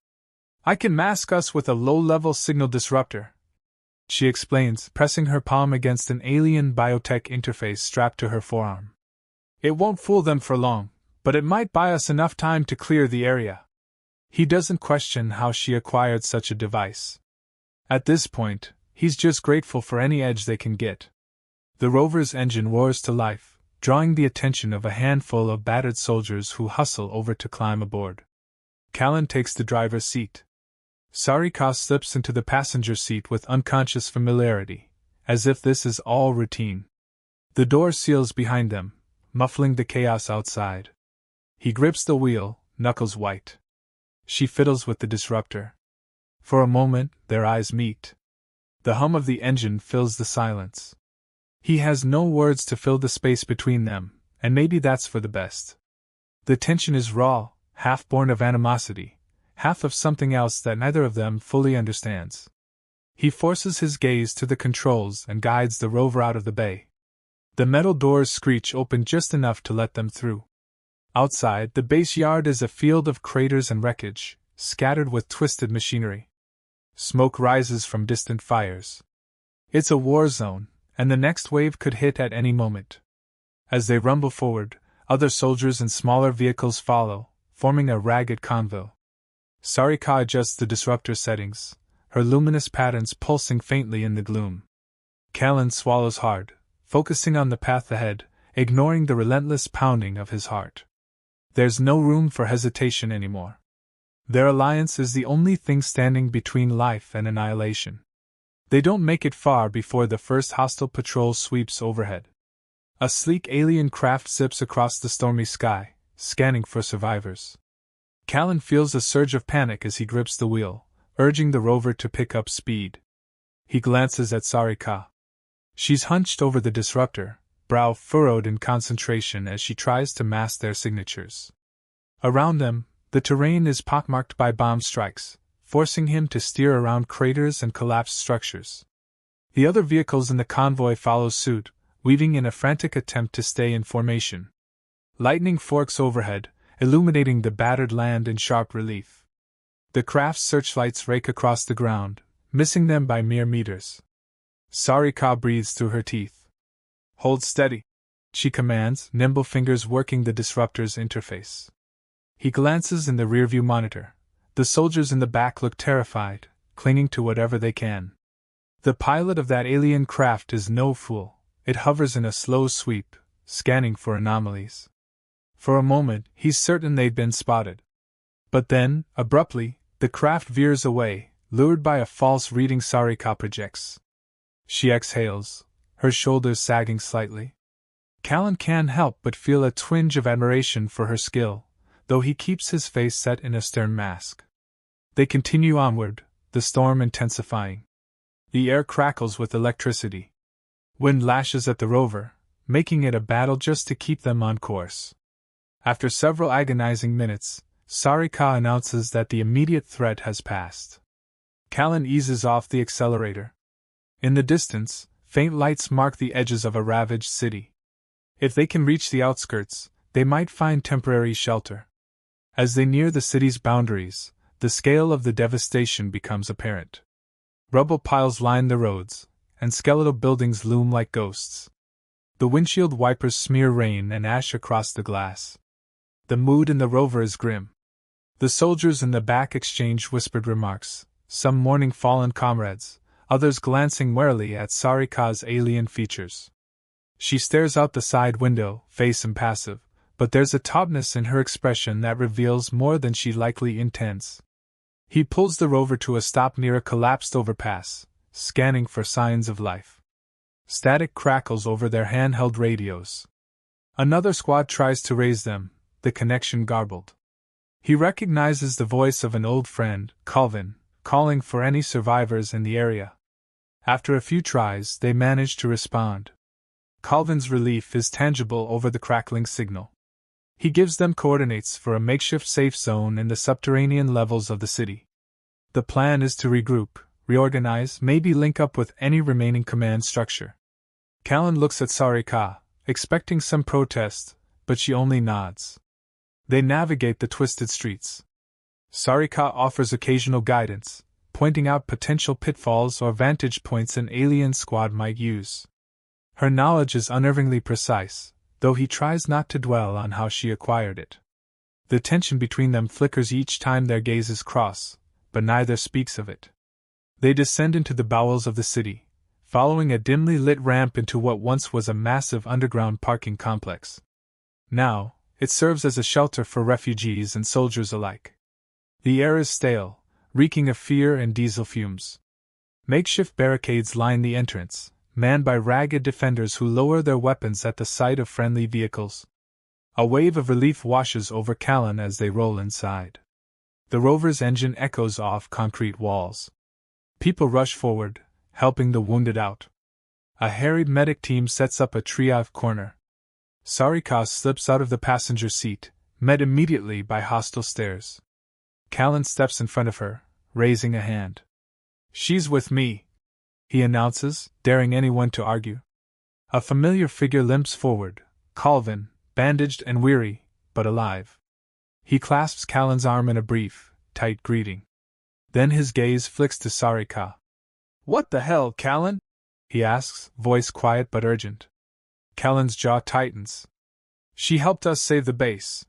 I can mask us with a low-level signal disruptor, she explains, pressing her palm against an alien biotech interface strapped to her forearm. It won't fool them for long, but it might buy us enough time to clear the area. He doesn't question how she acquired such a device. At this point, he's just grateful for any edge they can get. The rover's engine roars to life, drawing the attention of a handful of battered soldiers who hustle over to climb aboard. Callan takes the driver's seat. Sarika slips into the passenger seat with unconscious familiarity, as if this is all routine. The door seals behind them, muffling the chaos outside. He grips the wheel, knuckles white. She fiddles with the disruptor. For a moment, their eyes meet. The hum of the engine fills the silence. He has no words to fill the space between them, and maybe that's for the best. The tension is raw, half born of animosity, half of something else that neither of them fully understands. He forces his gaze to the controls and guides the rover out of the bay. The metal doors screech open just enough to let them through. Outside, the base yard is a field of craters and wreckage, scattered with twisted machinery. Smoke rises from distant fires. It's a war zone, and the next wave could hit at any moment. As they rumble forward, other soldiers and smaller vehicles follow, forming a ragged convoy. Sarika adjusts the disruptor settings, her luminous patterns pulsing faintly in the gloom. Callan swallows hard, focusing on the path ahead, ignoring the relentless pounding of his heart. There's no room for hesitation anymore. Their alliance is the only thing standing between life and annihilation. They don't make it far before the first hostile patrol sweeps overhead. A sleek alien craft zips across the stormy sky, scanning for survivors. Callan feels a surge of panic as he grips the wheel, urging the rover to pick up speed. He glances at Sarika. She's hunched over the disruptor, brow furrowed in concentration as she tries to mask their signatures. Around them, the terrain is pockmarked by bomb strikes, forcing him to steer around craters and collapsed structures. The other vehicles in the convoy follow suit, weaving in a frantic attempt to stay in formation. Lightning forks overhead, illuminating the battered land in sharp relief. The craft's searchlights rake across the ground, missing them by mere meters. Sarika breathes through her teeth. "Hold steady," she commands, nimble fingers working the disruptor's interface. He glances in the rearview monitor. The soldiers in the back look terrified, clinging to whatever they can. The pilot of that alien craft is no fool. It hovers in a slow sweep, scanning for anomalies. For a moment, he's certain they've been spotted. But then, abruptly, the craft veers away, lured by a false reading Sarika projects. She exhales, her shoulders sagging slightly. Callan can't help but feel a twinge of admiration for her skill, though he keeps his face set in a stern mask. They continue onward, the storm intensifying. The air crackles with electricity. Wind lashes at the rover, making it a battle just to keep them on course. After several agonizing minutes, Sarika announces that the immediate threat has passed. Callan eases off the accelerator. In the distance, faint lights mark the edges of a ravaged city. If they can reach the outskirts, they might find temporary shelter. As they near the city's boundaries, the scale of the devastation becomes apparent. Rubble piles line the roads, and skeletal buildings loom like ghosts. The windshield wipers smear rain and ash across the glass. The mood in the rover is grim. The soldiers in the back exchange whispered remarks, some mourning fallen comrades, others glancing warily at Sarika's alien features. She stares out the side window, face impassive, but there's a tautness in her expression that reveals more than she likely intends. He pulls the rover to a stop near a collapsed overpass, scanning for signs of life. Static crackles over their handheld radios. Another squad tries to raise them, the connection garbled. He recognizes the voice of an old friend, Calvin, calling for any survivors in the area. After a few tries, they manage to respond. Calvin's relief is tangible over the crackling signal. He gives them coordinates for a makeshift safe zone in the subterranean levels of the city. The plan is to regroup, reorganize, maybe link up with any remaining command structure. Callan looks at Sarika, expecting some protest, but she only nods. They navigate the twisted streets. Sarika offers occasional guidance, pointing out potential pitfalls or vantage points an alien squad might use. Her knowledge is unnervingly precise, though he tries not to dwell on how she acquired it. The tension between them flickers each time their gazes cross, but neither speaks of it. They descend into the bowels of the city, following a dimly lit ramp into what once was a massive underground parking complex. Now, it serves as a shelter for refugees and soldiers alike. The air is stale, reeking of fear and diesel fumes. Makeshift barricades line the entrance, manned by ragged defenders who lower their weapons at the sight of friendly vehicles. A wave of relief washes over Callan as they roll inside. The rover's engine echoes off concrete walls. People rush forward, helping the wounded out. A harried medic team sets up a triage corner. Sarika slips out of the passenger seat, met immediately by hostile stares. Callan steps in front of her, raising a hand. "She's with me," he announces, daring anyone to argue. A familiar figure limps forward, Calvin, bandaged and weary, but alive. He clasps Callan's arm in a brief, tight greeting. Then his gaze flicks to Sarika. "What the hell, Callan?" he asks, voice quiet but urgent. Callan's jaw tightens. "She helped us save the base.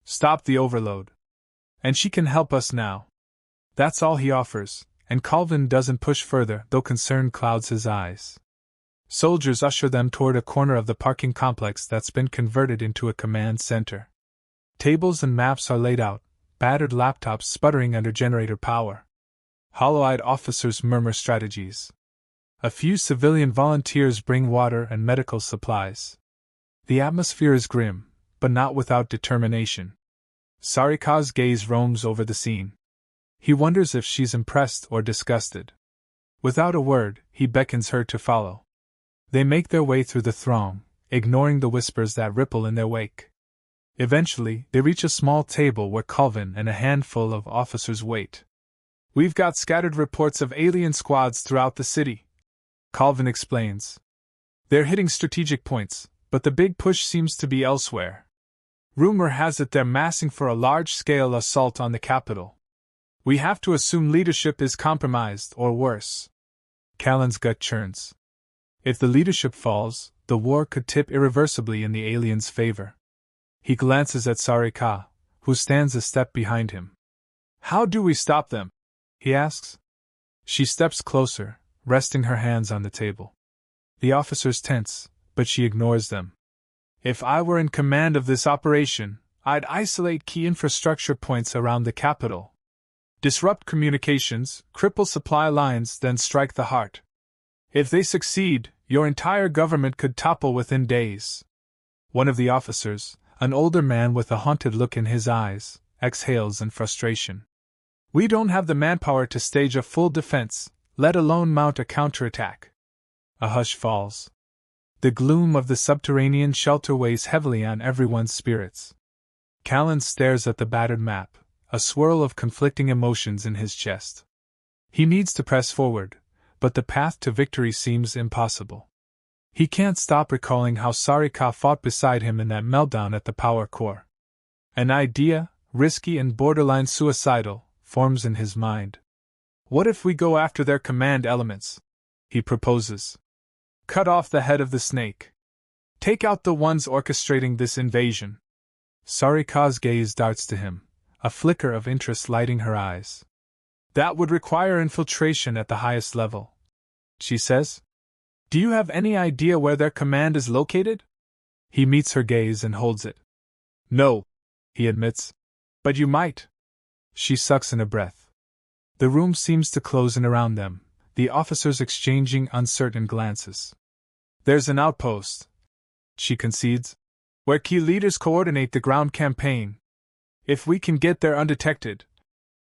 Stop the overload. And she can help us now." That's all he offers, and Calvin doesn't push further, though concern clouds his eyes. Soldiers usher them toward a corner of the parking complex that's been converted into a command center. Tables and maps are laid out, battered laptops sputtering under generator power. Hollow-eyed officers murmur strategies. A few civilian volunteers bring water and medical supplies. The atmosphere is grim, but not without determination. Sarika's gaze roams over the scene. He wonders if she's impressed or disgusted. Without a word, he beckons her to follow. They make their way through the throng, ignoring the whispers that ripple in their wake. Eventually, they reach a small table where Calvin and a handful of officers wait. "We've got scattered reports of alien squads throughout the city," Calvin explains. "They're hitting strategic points, but the big push seems to be elsewhere. Rumor has it they're massing for a large-scale assault on the capital. We have to assume leadership is compromised, or worse. Callan's gut churns. If the leadership falls, the war could tip irreversibly in the aliens' favor. He glances at Sarika, who stands a step behind him. How do we stop them? He asks. She steps closer, resting her hands on the table. The officers tense, but she ignores them. If I were in command of this operation, I'd isolate key infrastructure points around the capital. Disrupt communications, cripple supply lines, then strike the heart. If they succeed, your entire government could topple within days. One of the officers, an older man with a haunted look in his eyes, exhales in frustration. We don't have the manpower to stage a full defense, let alone mount a counterattack. A hush falls. The gloom of the subterranean shelter weighs heavily on everyone's spirits. Callan stares at the battered map, a swirl of conflicting emotions in his chest. He needs to press forward, but the path to victory seems impossible. He can't stop recalling how Sarika fought beside him in that meltdown at the power core. An idea, risky and borderline suicidal, forms in his mind. What if we go after their command elements? He proposes. Cut off the head of the snake. Take out the ones orchestrating this invasion. Sarika's gaze darts to him, a flicker of interest lighting her eyes. That would require infiltration at the highest level, she says. Do you have any idea where their command is located? He meets her gaze and holds it. No, he admits. But you might. She sucks in a breath. The room seems to close in around them, the officers exchanging uncertain glances. There's an outpost, she concedes, where key leaders coordinate the ground campaign. If we can get there undetected.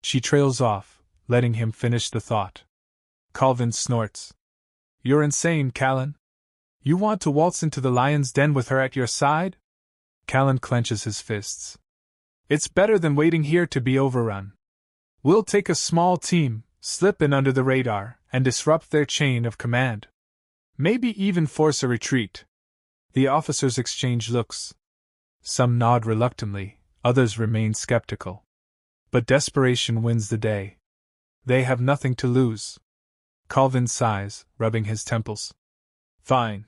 She trails off, letting him finish the thought. Colvin snorts. You're insane, Callan. You want to waltz into the lion's den with her at your side? Callan clenches his fists. It's better than waiting here to be overrun. We'll take a small team, slip in under the radar, and disrupt their chain of command. Maybe even force a retreat. The officers exchange looks. Some nod reluctantly, others remain skeptical. But desperation wins the day. They have nothing to lose. Colvin sighs, rubbing his temples. Fine.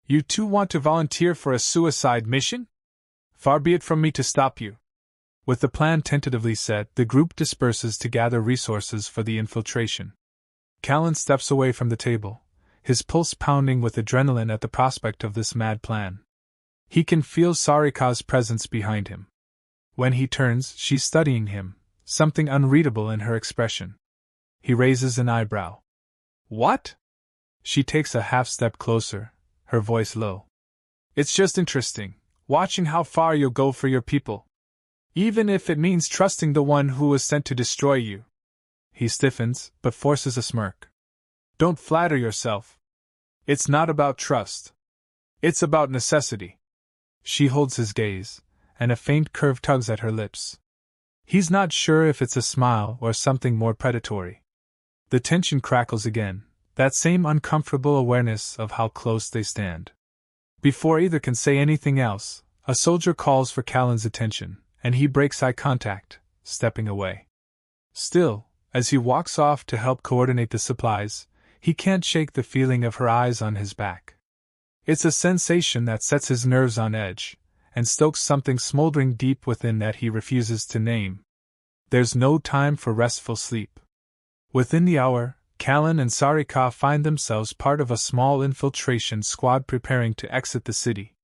You two want to volunteer for a suicide mission? Far be it from me to stop you. With the plan tentatively set, the group disperses to gather resources for the infiltration. Callan steps away from the table, his pulse pounding with adrenaline at the prospect of this mad plan. He can feel Sarika's presence behind him. When he turns, she's studying him, something unreadable in her expression. He raises an eyebrow. What? She takes a half-step closer, her voice low. It's just interesting, watching how far you'll go for your people. Even if it means trusting the one who was sent to destroy you. He stiffens, but forces a smirk. Don't flatter yourself. It's not about trust. It's about necessity. She holds his gaze, and a faint curve tugs at her lips. He's not sure if it's a smile or something more predatory. The tension crackles again, that same uncomfortable awareness of how close they stand. Before either can say anything else, a soldier calls for Callan's attention, and he breaks eye contact, stepping away. Still, as he walks off to help coordinate the supplies, he can't shake the feeling of her eyes on his back. It's a sensation that sets his nerves on edge, and stokes something smoldering deep within that he refuses to name. There's no time for restful sleep. Within the hour, Callan and Sarika find themselves part of a small infiltration squad preparing to exit the city.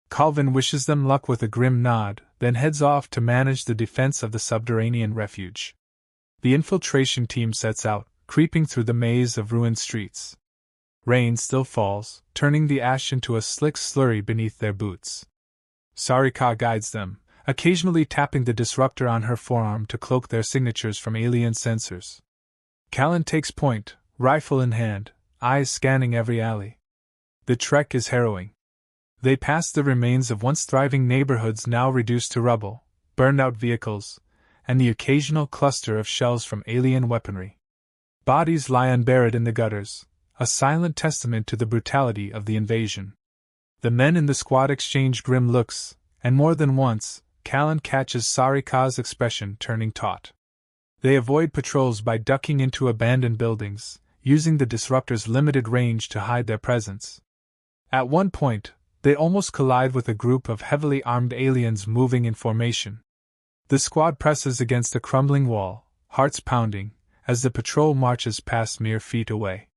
Colvin wishes them luck with a grim nod, then heads off to manage the defense of the subterranean refuge. The infiltration team sets out, creeping through the maze of ruined streets. Rain still falls, turning the ash into a slick slurry beneath their boots. Sarika guides them, occasionally tapping the disruptor on her forearm to cloak their signatures from alien sensors. Callan takes point, rifle in hand, eyes scanning every alley. The trek is harrowing. They pass the remains of once thriving neighborhoods now reduced to rubble, burned-out vehicles, and the occasional cluster of shells from alien weaponry. Bodies lie unburied in the gutters, a silent testament to the brutality of the invasion. The men in the squad exchange grim looks, and more than once, Callan catches Sarika's expression turning taut. They avoid patrols by ducking into abandoned buildings, using the disruptor's limited range to hide their presence. At one point, they almost collide with a group of heavily armed aliens moving in formation. The squad presses against a crumbling wall, hearts pounding, as the patrol marches past mere feet away.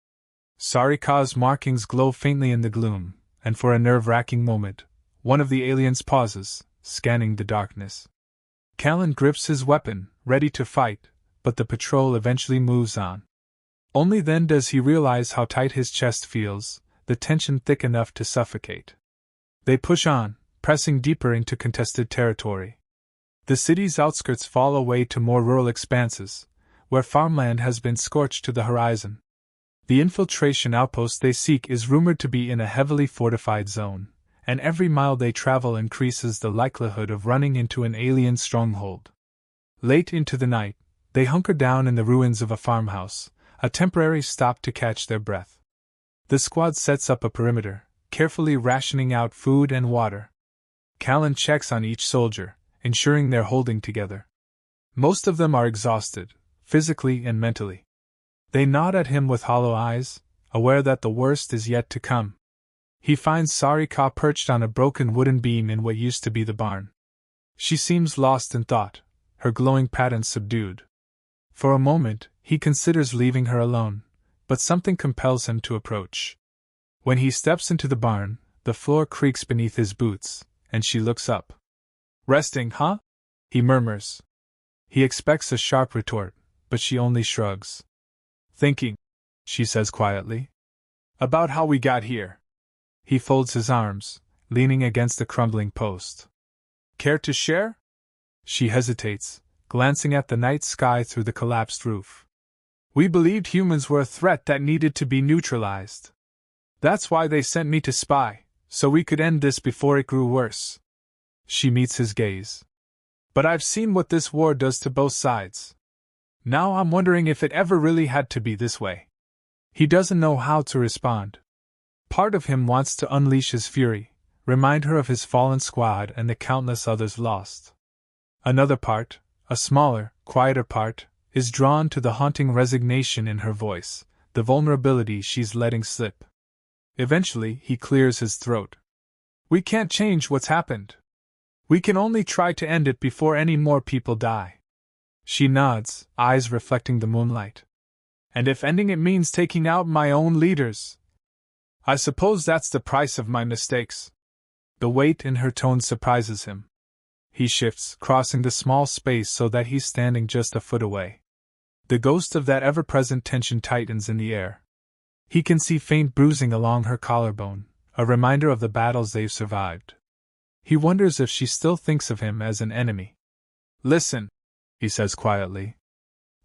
Sarika's markings glow faintly in the gloom, and for a nerve-wracking moment, one of the aliens pauses, scanning the darkness. Callan grips his weapon, ready to fight, but the patrol eventually moves on. Only then does he realize how tight his chest feels, the tension thick enough to suffocate. They push on, pressing deeper into contested territory. The city's outskirts fall away to more rural expanses, where farmland has been scorched to the horizon. The infiltration outpost they seek is rumored to be in a heavily fortified zone, and every mile they travel increases the likelihood of running into an alien stronghold. Late into the night, they hunker down in the ruins of a farmhouse, a temporary stop to catch their breath. The squad sets up a perimeter, carefully rationing out food and water. Callan checks on each soldier, ensuring they're holding together. Most of them are exhausted, physically and mentally. They nod at him with hollow eyes, aware that the worst is yet to come. He finds Sarika perched on a broken wooden beam in what used to be the barn. She seems lost in thought, her glowing patterns subdued. For a moment, he considers leaving her alone, but something compels him to approach. When he steps into the barn, the floor creaks beneath his boots, and she looks up. "Resting, huh?" he murmurs. He expects a sharp retort, but she only shrugs. "Thinking," she says quietly. "About how we got here." He folds his arms, leaning against a crumbling post. "Care to share?" She hesitates, glancing at the night sky through the collapsed roof. "We believed humans were a threat that needed to be neutralized. That's why they sent me to spy, so we could end this before it grew worse." She meets his gaze. "But I've seen what this war does to both sides. Now I'm wondering if it ever really had to be this way." He doesn't know how to respond. Part of him wants to unleash his fury, remind her of his fallen squad and the countless others lost. Another part, a smaller, quieter part, is drawn to the haunting resignation in her voice, the vulnerability she's letting slip. Eventually, he clears his throat. "We can't change what's happened. We can only try to end it before any more people die." She nods, eyes reflecting the moonlight. "And if ending it means taking out my own leaders, I suppose that's the price of my mistakes." The weight in her tone surprises him. He shifts, crossing the small space so that he's standing just a foot away. The ghost of that ever-present tension tightens in the air. He can see faint bruising along her collarbone, a reminder of the battles they've survived. He wonders if she still thinks of him as an enemy. "Listen," he says quietly.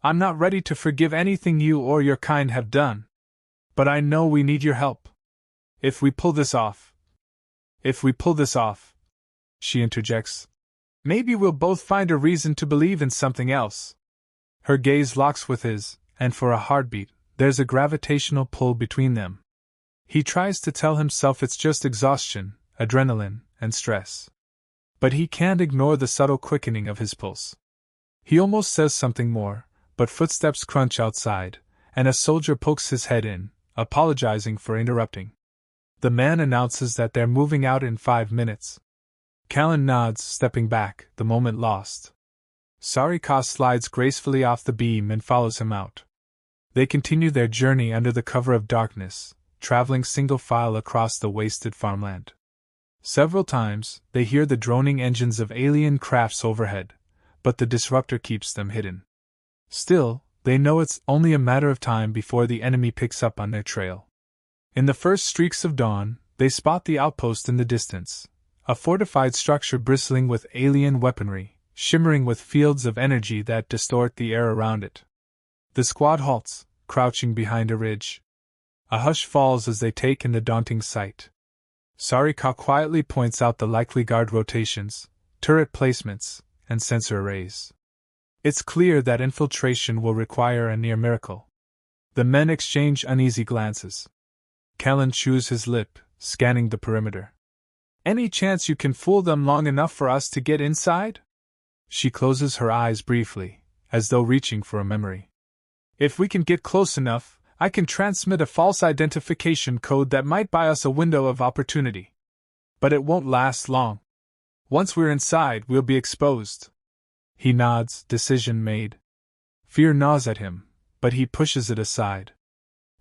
"I'm not ready to forgive anything you or your kind have done. But I know we need your help. If we pull this off, she interjects, maybe we'll both find a reason to believe in something else." Her gaze locks with his, and for a heartbeat, there's a gravitational pull between them. He tries to tell himself it's just exhaustion, adrenaline, and stress. But he can't ignore the subtle quickening of his pulse. He almost says something more, but footsteps crunch outside, and a soldier pokes his head in, apologizing for interrupting. The man announces that they're moving out in 5 minutes. Callan nods, stepping back, the moment lost. Sarika slides gracefully off the beam and follows him out. They continue their journey under the cover of darkness, traveling single file across the wasted farmland. Several times, they hear the droning engines of alien crafts overhead, but the disruptor keeps them hidden. Still, they know it's only a matter of time before the enemy picks up on their trail. In the first streaks of dawn, they spot the outpost in the distance, a fortified structure bristling with alien weaponry, shimmering with fields of energy that distort the air around it. The squad halts, crouching behind a ridge. A hush falls as they take in the daunting sight. Sarika quietly points out the likely guard rotations, turret placements, and sensor arrays. It's clear that infiltration will require a near miracle. The men exchange uneasy glances. Callan chews his lip, scanning the perimeter. Any chance you can fool them long enough for us to get inside? She closes her eyes briefly, as though reaching for a memory. If we can get close enough, I can transmit a false identification code that might buy us a window of opportunity. But it won't last long. Once we're inside, we'll be exposed. He nods, decision made. Fear gnaws at him, but he pushes it aside.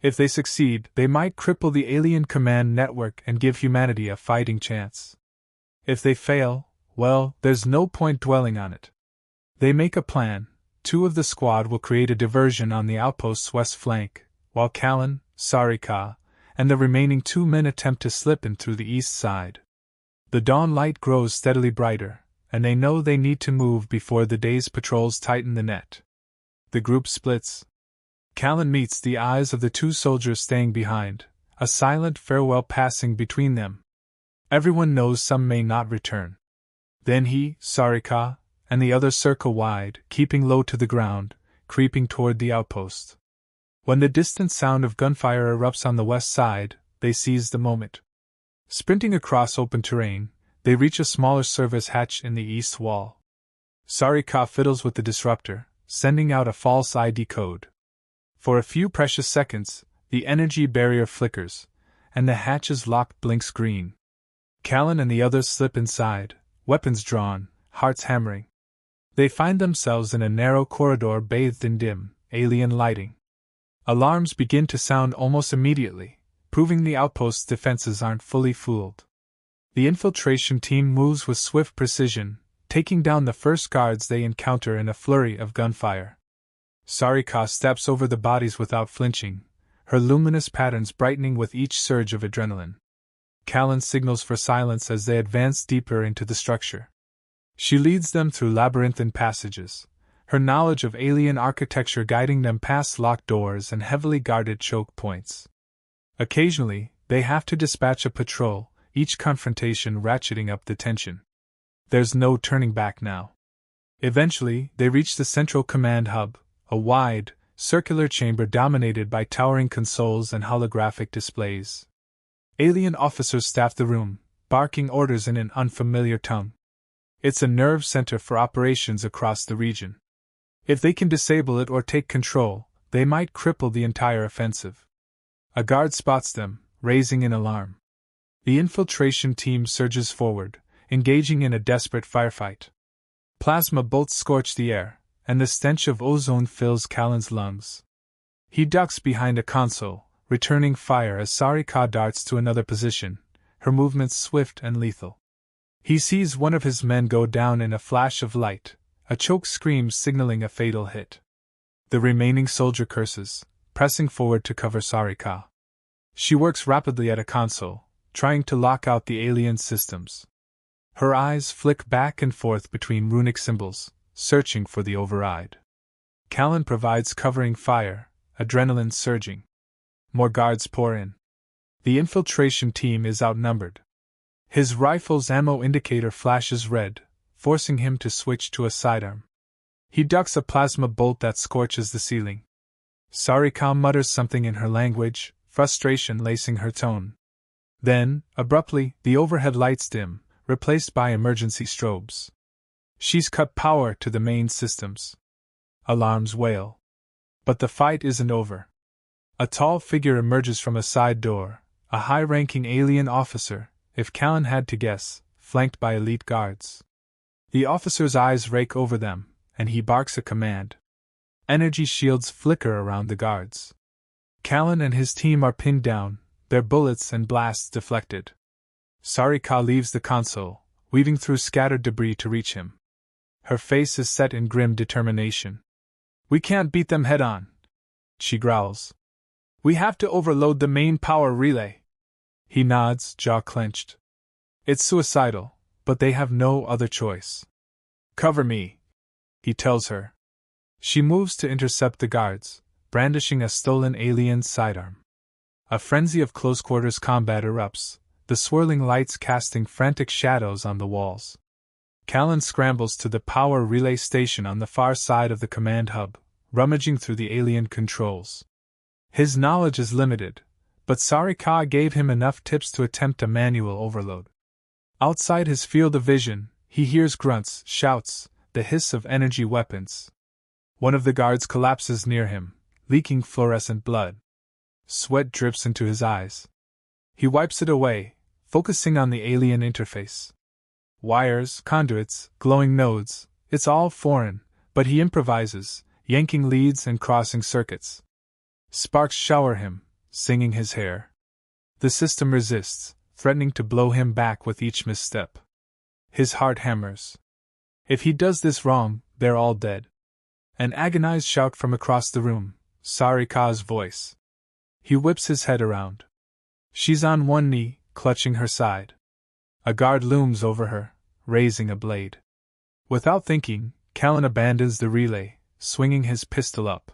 If they succeed, they might cripple the alien command network and give humanity a fighting chance. If they fail, well, there's no point dwelling on it. They make a plan. 2 of the squad will create a diversion on the outpost's west flank, while Callan, Sarika, and the remaining 2 men attempt to slip in through the east side. The dawn light grows steadily brighter, and they know they need to move before the day's patrols tighten the net. The group splits. Callan meets the eyes of the 2 soldiers staying behind, a silent farewell passing between them. Everyone knows some may not return. Then he, Sarika, and the others circle wide, keeping low to the ground, creeping toward the outpost. When the distant sound of gunfire erupts on the west side, they seize the moment. Sprinting across open terrain, they reach a smaller service hatch in the east wall. Sarika fiddles with the disruptor, sending out a false ID code. For a few precious seconds, the energy barrier flickers, and the hatch's lock blinks green. Callan and the others slip inside, weapons drawn, hearts hammering. They find themselves in a narrow corridor bathed in dim, alien lighting. Alarms begin to sound almost immediately, proving the outpost's defenses aren't fully fooled. The infiltration team moves with swift precision, taking down the first guards they encounter in a flurry of gunfire. Sarika steps over the bodies without flinching, her luminous patterns brightening with each surge of adrenaline. Callan signals for silence as they advance deeper into the structure. She leads them through labyrinthine passages, her knowledge of alien architecture guiding them past locked doors and heavily guarded choke points. Occasionally, they have to dispatch a patrol, each confrontation ratcheting up the tension. There's no turning back now. Eventually, they reach the central command hub, a wide, circular chamber dominated by towering consoles and holographic displays. Alien officers staff the room, barking orders in an unfamiliar tongue. It's a nerve center for operations across the region. If they can disable it or take control, they might cripple the entire offensive. A guard spots them, raising in alarm. The infiltration team surges forward, engaging in a desperate firefight. Plasma bolts scorch the air, and the stench of ozone fills Callan's lungs. He ducks behind a console, returning fire as Sarika darts to another position, her movements swift and lethal. He sees one of his men go down in a flash of light, a choke scream signaling a fatal hit. The remaining soldier curses, pressing forward to cover Sarika. She works rapidly at a console, trying to lock out the alien systems. Her eyes flick back and forth between runic symbols, searching for the override. Callan provides covering fire, adrenaline surging. More guards pour in. The infiltration team is outnumbered. His rifle's ammo indicator flashes red, forcing him to switch to a sidearm. He ducks a plasma bolt that scorches the ceiling. Sarika mutters something in her language, frustration lacing her tone. Then, abruptly, the overhead lights dim, replaced by emergency strobes. She's cut power to the main systems. Alarms wail. But the fight isn't over. A tall figure emerges from a side door, a high-ranking alien officer, if Callan had to guess, flanked by elite guards. The officer's eyes rake over them, and he barks a command. Energy shields flicker around the guards. Callan and his team are pinned down, their bullets and blasts deflected. Sarika leaves the console, weaving through scattered debris to reach him. Her face is set in grim determination. "We can't beat them head-on," she growls. "We have to overload the main power relay." He nods, jaw clenched. It's suicidal, but they have no other choice. "Cover me," he tells her. She moves to intercept the guards, brandishing a stolen alien sidearm. A frenzy of close-quarters combat erupts, the swirling lights casting frantic shadows on the walls. Callan scrambles to the power relay station on the far side of the command hub, rummaging through the alien controls. His knowledge is limited, but Sarika gave him enough tips to attempt a manual overload. Outside his field of vision, he hears grunts, shouts, the hiss of energy weapons. One of the guards collapses near him, leaking fluorescent blood. Sweat drips into his eyes. He wipes it away, focusing on the alien interface. Wires, conduits, glowing nodes, it's all foreign, but he improvises, yanking leads and crossing circuits. Sparks shower him, singing his hair. The system resists, threatening to blow him back with each misstep. His heart hammers. If he does this wrong, they're all dead. An agonized shout from across the room, Sarika's voice. He whips his head around. She's on one knee, clutching her side. A guard looms over her, raising a blade. Without thinking, Callan abandons the relay, swinging his pistol up.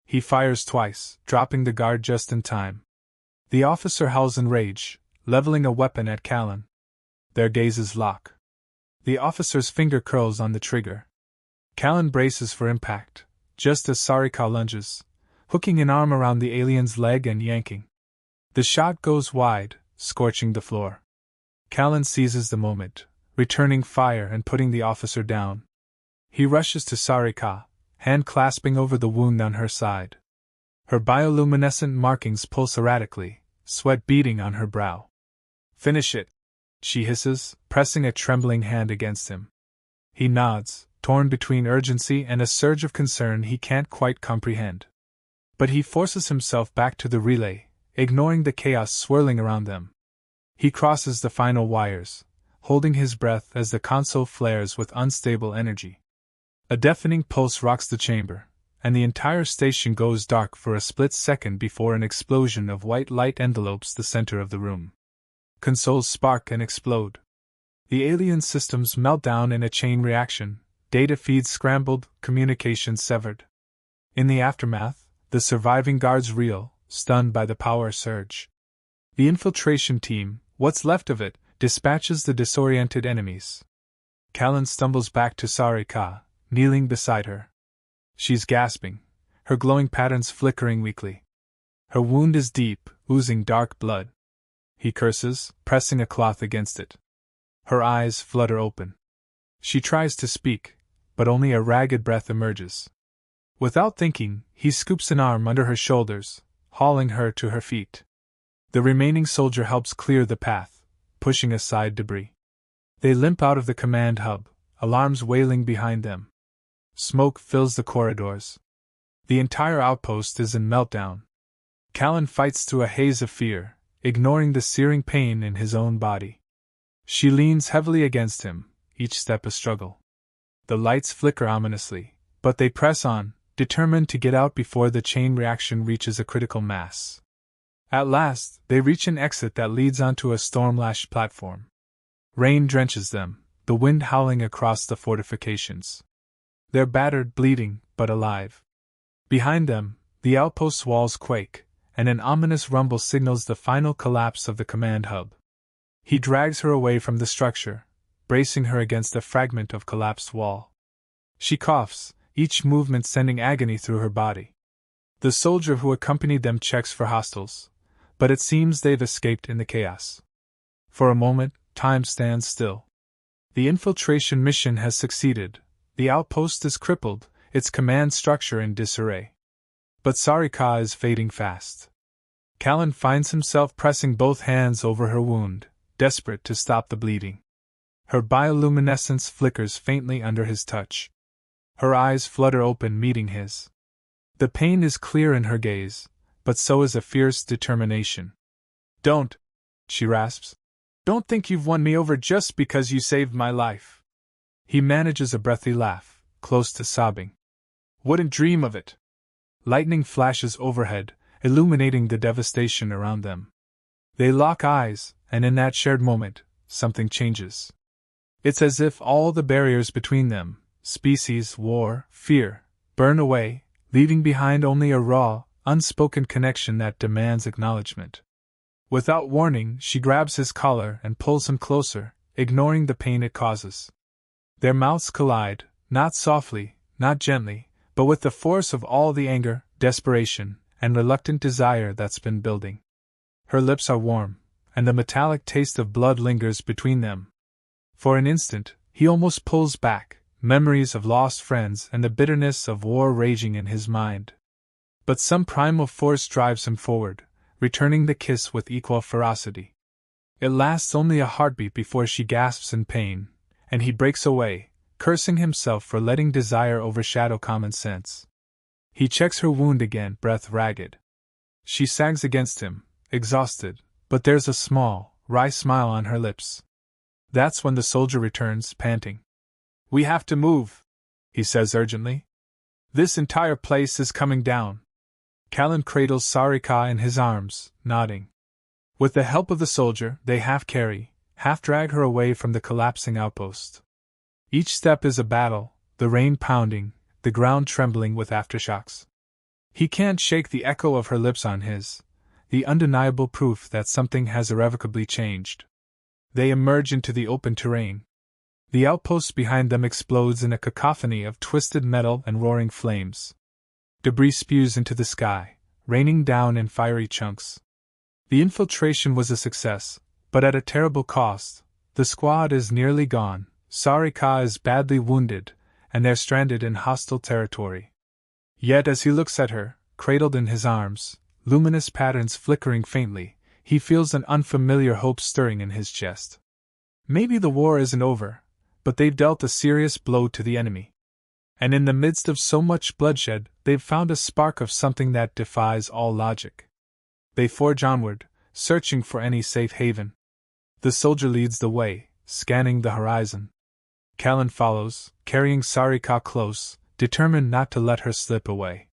He fires twice, dropping the guard just in time. The officer howls in rage, leveling a weapon at Callan. Their gazes lock. The officer's finger curls on the trigger. Callan braces for impact, just as Sarika lunges, hooking an arm around the alien's leg and yanking. The shot goes wide, scorching the floor. Callan seizes the moment, returning fire and putting the officer down. He rushes to Sarika, hand clasping over the wound on her side. Her bioluminescent markings pulse erratically, sweat beading on her brow. "Finish it," she hisses, pressing a trembling hand against him. He nods, torn between urgency and a surge of concern he can't quite comprehend. But he forces himself back to the relay, ignoring the chaos swirling around them. He crosses the final wires, holding his breath as the console flares with unstable energy. A deafening pulse rocks the chamber, and the entire station goes dark for a split second before an explosion of white light envelopes the center of the room. Consoles spark and explode. The alien systems melt down in a chain reaction, data feeds scrambled, communications severed. In the aftermath, the surviving guards reel, stunned by the power surge. The infiltration team, what's left of it, dispatches the disoriented enemies. Callan stumbles back to Sarika, kneeling beside her. She's gasping, her glowing patterns flickering weakly. Her wound is deep, oozing dark blood. He curses, pressing a cloth against it. Her eyes flutter open. She tries to speak, but only a ragged breath emerges. Without thinking, he scoops an arm under her shoulders, hauling her to her feet. The remaining soldier helps clear the path, pushing aside debris. They limp out of the command hub, alarms wailing behind them. Smoke fills the corridors. The entire outpost is in meltdown. Callan fights through a haze of fear, ignoring the searing pain in his own body. She leans heavily against him, each step a struggle. The lights flicker ominously, but they press on, determined to get out before the chain reaction reaches a critical mass. At last, they reach an exit that leads onto a storm-lashed platform. Rain drenches them, the wind howling across the fortifications. They're battered, bleeding, but alive. Behind them, the outpost's walls quake, and an ominous rumble signals the final collapse of the command hub. He drags her away from the structure, bracing her against a fragment of collapsed wall. She coughs, each movement sending agony through her body. The soldier who accompanied them checks for hostiles, but it seems they've escaped in the chaos. For a moment, time stands still. The infiltration mission has succeeded, the outpost is crippled, its command structure in disarray. But Sarika is fading fast. Callan finds himself pressing both hands over her wound, desperate to stop the bleeding. Her bioluminescence flickers faintly under his touch. Her eyes flutter open, meeting his. The pain is clear in her gaze, but so is a fierce determination. "Don't," she rasps. "Don't think you've won me over just because you saved my life." He manages a breathy laugh, close to sobbing. "Wouldn't dream of it." Lightning flashes overhead, illuminating the devastation around them. They lock eyes, and in that shared moment, something changes. It's as if all the barriers between them, species, war, fear, burn away, leaving behind only a raw, unspoken connection that demands acknowledgement. Without warning, she grabs his collar and pulls him closer, ignoring the pain it causes. Their mouths collide, not softly, not gently, but with the force of all the anger, desperation, and reluctant desire that's been building. Her lips are warm, and the metallic taste of blood lingers between them, For an instant, he almost pulls back, memories of lost friends and the bitterness of war raging in his mind. But some primal force drives him forward, returning the kiss with equal ferocity. It lasts only a heartbeat before she gasps in pain, and he breaks away, cursing himself for letting desire overshadow common sense. He checks her wound again, breath ragged. She sags against him, exhausted, but there's a small, wry smile on her lips. That's when the soldier returns, panting. "We have to move," he says urgently. "This entire place is coming down." Callan cradles Sarika in his arms, nodding. With the help of the soldier, they half carry, half drag her away from the collapsing outpost. Each step is a battle, the rain pounding, the ground trembling with aftershocks. He can't shake the echo of her lips on his, the undeniable proof that something has irrevocably changed. They emerge into the open terrain. The outpost behind them explodes in a cacophony of twisted metal and roaring flames. Debris spews into the sky, raining down in fiery chunks. The infiltration was a success, but at a terrible cost. The squad is nearly gone, Sarika is badly wounded, and they're stranded in hostile territory. Yet as he looks at her, cradled in his arms, luminous patterns flickering faintly, he feels an unfamiliar hope stirring in his chest. Maybe the war isn't over, but they've dealt a serious blow to the enemy. And in the midst of so much bloodshed, they've found a spark of something that defies all logic. They forge onward, searching for any safe haven. The soldier leads the way, scanning the horizon. Callan follows, carrying Sarika close, determined not to let her slip away.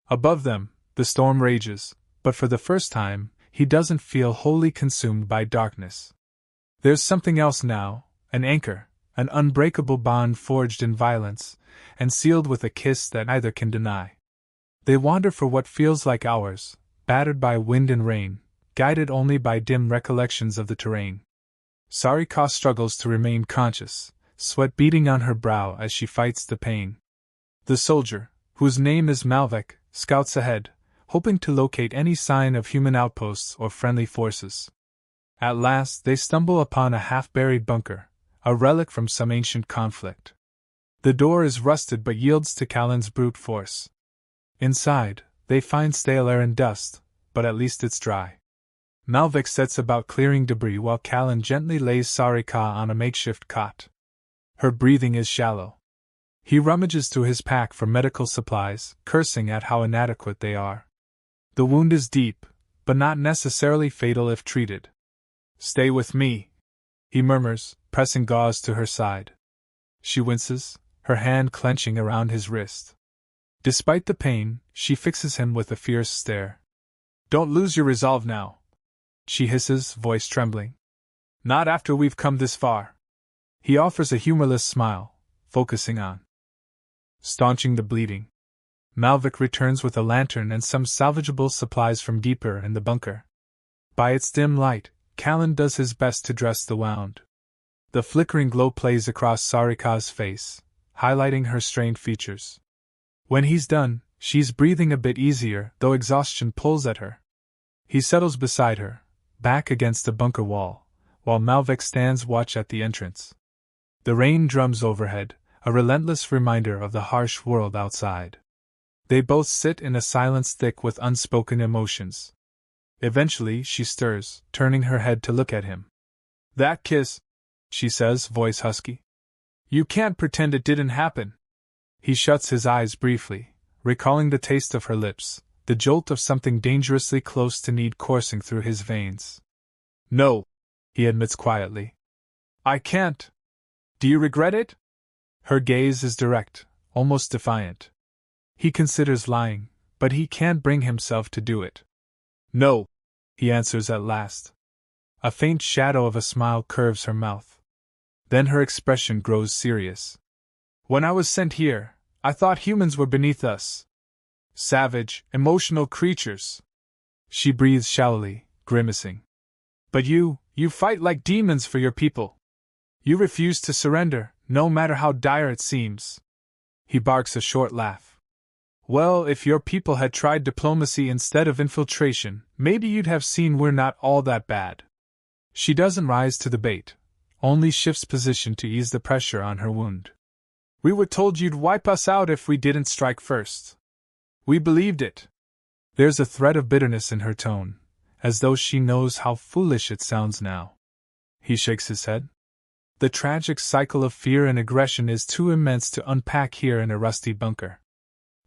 Above them, the storm rages, but for the first time, he doesn't feel wholly consumed by darkness. There's something else now, an anchor, an unbreakable bond forged in violence, and sealed with a kiss that neither can deny. They wander for what feels like hours, battered by wind and rain, guided only by dim recollections of the terrain. Sarika struggles to remain conscious, sweat beading on her brow as she fights the pain. The soldier, whose name is Malvik, scouts ahead, hoping to locate any sign of human outposts or friendly forces. At last they stumble upon a half-buried bunker, a relic from some ancient conflict. The door is rusted but yields to Callan's brute force. Inside, they find stale air and dust, but at least it's dry. Malvik sets about clearing debris while Callan gently lays Sarika on a makeshift cot. Her breathing is shallow. He rummages through his pack for medical supplies, cursing at how inadequate they are. The wound is deep, but not necessarily fatal if treated. "Stay with me," he murmurs, pressing gauze to her side. She winces, her hand clenching around his wrist. Despite the pain, she fixes him with a fierce stare. "Don't lose your resolve now," she hisses, voice trembling. "Not after we've come this far." He offers a humorless smile, focusing on staunching the bleeding. Malvik returns with a lantern and some salvageable supplies from deeper in the bunker. By its dim light, Callan does his best to dress the wound. The flickering glow plays across Sarika's face, highlighting her strained features. When he's done, she's breathing a bit easier, though exhaustion pulls at her. He settles beside her, back against the bunker wall, while Malvik stands watch at the entrance. The rain drums overhead, a relentless reminder of the harsh world outside. They both sit in a silence thick with unspoken emotions. Eventually she stirs, turning her head to look at him. "That kiss," she says, voice husky. "You can't pretend it didn't happen." He shuts his eyes briefly, recalling the taste of her lips, the jolt of something dangerously close to need coursing through his veins. "No," he admits quietly. "I can't. Do you regret it?" Her gaze is direct, almost defiant. He considers lying, but he can't bring himself to do it. "No," he answers at last. A faint shadow of a smile curves her mouth. Then her expression grows serious. "When I was sent here, I thought humans were beneath us. Savage, emotional creatures." She breathes shallowly, grimacing. "But you fight like demons for your people. You refuse to surrender, no matter how dire it seems." He barks a short laugh. "Well, if your people had tried diplomacy instead of infiltration, maybe you'd have seen we're not all that bad." She doesn't rise to the bait, only shifts position to ease the pressure on her wound. "We were told you'd wipe us out if we didn't strike first. We believed it." There's a thread of bitterness in her tone, as though she knows how foolish it sounds now. He shakes his head. The tragic cycle of fear and aggression is too immense to unpack here in a rusty bunker.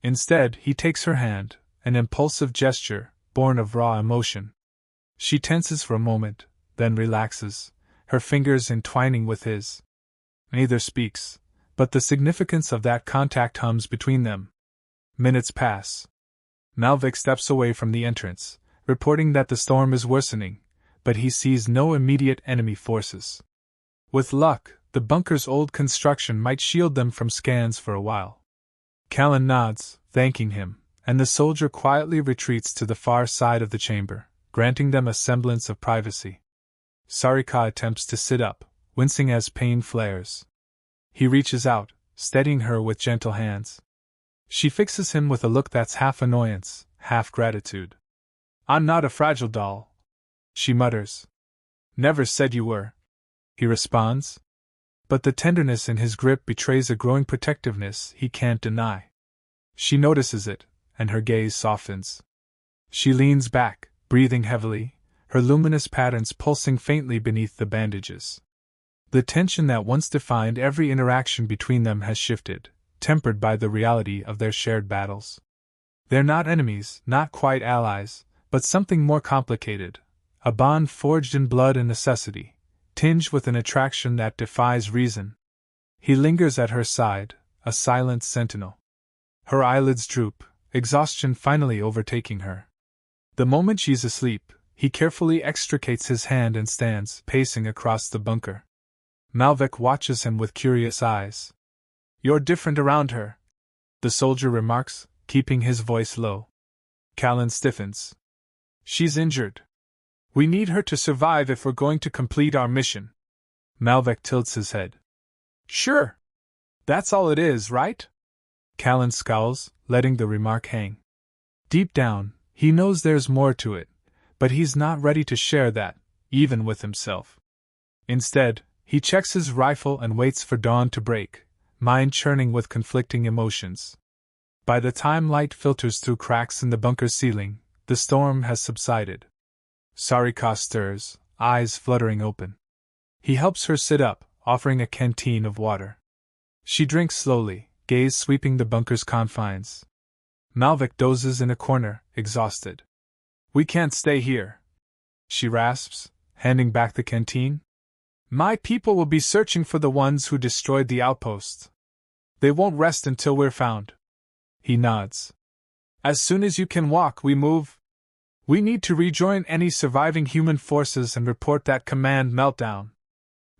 Instead, he takes her hand, an impulsive gesture, born of raw emotion. She tenses for a moment, then relaxes, her fingers entwining with his. Neither speaks, but the significance of that contact hums between them. Minutes pass. Malvik steps away from the entrance, reporting that the storm is worsening, but he sees no immediate enemy forces. With luck, the bunker's old construction might shield them from scans for a while. Callan nods, thanking him, and the soldier quietly retreats to the far side of the chamber, granting them a semblance of privacy. Sarika attempts to sit up, wincing as pain flares. He reaches out, steadying her with gentle hands. She fixes him with a look that's half annoyance, half gratitude. "I'm not a fragile doll," she mutters. "Never said you were," he responds. But the tenderness in his grip betrays a growing protectiveness he can't deny. She notices it, and her gaze softens. She leans back, breathing heavily, her luminous patterns pulsing faintly beneath the bandages. The tension that once defined every interaction between them has shifted, tempered by the reality of their shared battles. They're not enemies, not quite allies, but something more complicated, a bond forged in blood and necessity, tinged with an attraction that defies reason. He lingers at her side, a silent sentinel. Her eyelids droop, exhaustion finally overtaking her. The moment she's asleep, he carefully extricates his hand and stands, pacing across the bunker. Malvik watches him with curious eyes. "You're different around her," the soldier remarks, keeping his voice low. Callan stiffens. "She's injured. We need her to survive if we're going to complete our mission." Malvik tilts his head. "Sure. That's all it is, right?" Callan scowls, letting the remark hang. Deep down, he knows there's more to it, but he's not ready to share that, even with himself. Instead, he checks his rifle and waits for dawn to break, mind churning with conflicting emotions. By the time light filters through cracks in the bunker's ceiling, the storm has subsided. Sarika stirs, eyes fluttering open. He helps her sit up, offering a canteen of water. She drinks slowly, gaze sweeping the bunker's confines. Malvik dozes in a corner, exhausted. "We can't stay here," she rasps, handing back the canteen. "My people will be searching for the ones who destroyed the outpost. They won't rest until we're found." He nods. "As soon as you can walk, we move. We need to rejoin any surviving human forces and report that command meltdown.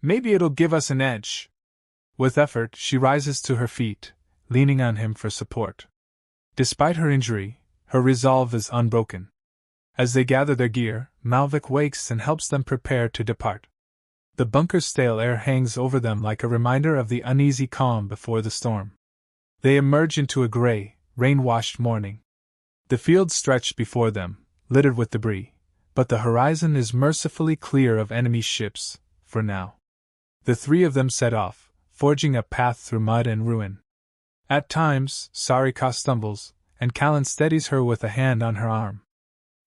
Maybe it'll give us an edge." With effort, she rises to her feet, leaning on him for support. Despite her injury, her resolve is unbroken. As they gather their gear, Malvik wakes and helps them prepare to depart. The bunker's stale air hangs over them like a reminder of the uneasy calm before the storm. They emerge into a gray, rain-washed morning. The fields stretch before them, littered with debris, but the horizon is mercifully clear of enemy ships, for now. The three of them set off, forging a path through mud and ruin. At times, Sarika stumbles, and Callan steadies her with a hand on her arm.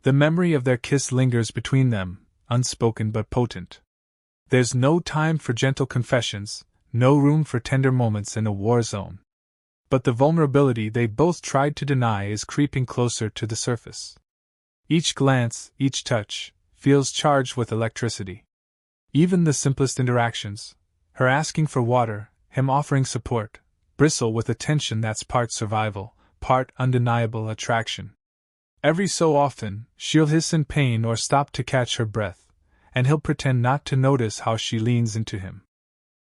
The memory of their kiss lingers between them, unspoken but potent. There's no time for gentle confessions, no room for tender moments in a war zone. But the vulnerability they both tried to deny is creeping closer to the surface. Each glance, each touch, feels charged with electricity. Even the simplest interactions, her asking for water, him offering support, bristle with a tension that's part survival, part undeniable attraction. Every so often, she'll hiss in pain or stop to catch her breath, and he'll pretend not to notice how she leans into him.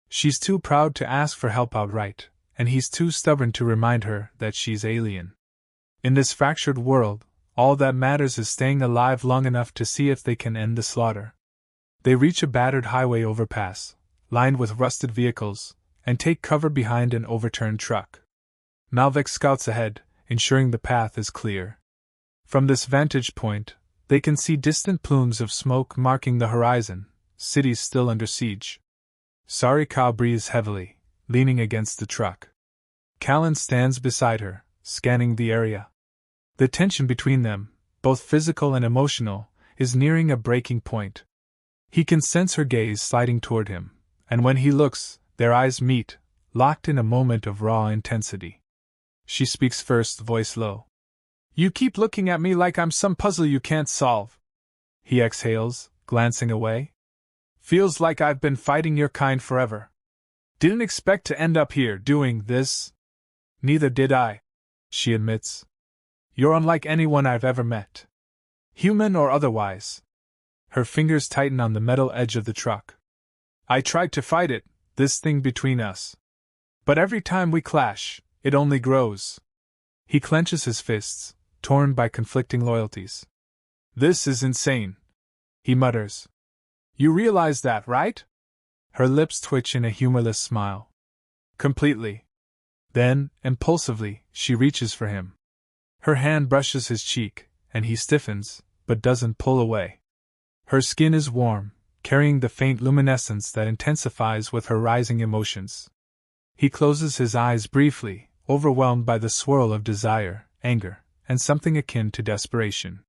She's too proud to ask for help outright, and he's too stubborn to remind her that she's alien. In this fractured world, all that matters is staying alive long enough to see if they can end the slaughter. They reach a battered highway overpass, lined with rusted vehicles, and take cover behind an overturned truck. Malvik scouts ahead, ensuring the path is clear. From this vantage point, they can see distant plumes of smoke marking the horizon, cities still under siege. Sarika breathes heavily, leaning against the truck. Callan stands beside her, scanning the area. The tension between them, both physical and emotional, is nearing a breaking point. He can sense her gaze sliding toward him, and when he looks, their eyes meet, locked in a moment of raw intensity. She speaks first, voice low. "You keep looking at me like I'm some puzzle you can't solve." He exhales, glancing away. "Feels like I've been fighting your kind forever. Didn't expect to end up here doing this." "Neither did I," she admits. "You're unlike anyone I've ever met. Human or otherwise." Her fingers tighten on the metal edge of the truck. "I tried to fight it, this thing between us. But every time we clash, it only grows." He clenches his fists, torn by conflicting loyalties. "This is insane," he mutters. "You realize that, right?" Her lips twitch in a humorless smile. "Completely." Then, impulsively, she reaches for him. Her hand brushes his cheek, and he stiffens, but doesn't pull away. Her skin is warm, carrying the faint luminescence that intensifies with her rising emotions. He closes his eyes briefly, overwhelmed by the swirl of desire, anger, and something akin to desperation.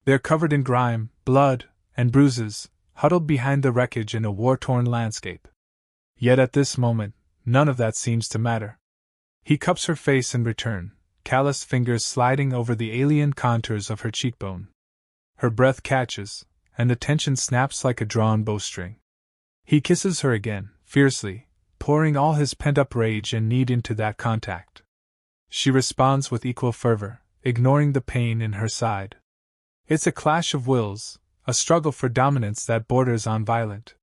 They're covered in grime, blood, and bruises, huddled behind the wreckage in a war-torn landscape. Yet at this moment, none of that seems to matter. He cups her face in return, callous fingers sliding over the alien contours of her cheekbone. Her breath catches, and the tension snaps like a drawn bowstring. He kisses her again, fiercely, pouring all his pent-up rage and need into that contact. She responds with equal fervor, ignoring the pain in her side. It's a clash of wills, a struggle for dominance that borders on violent.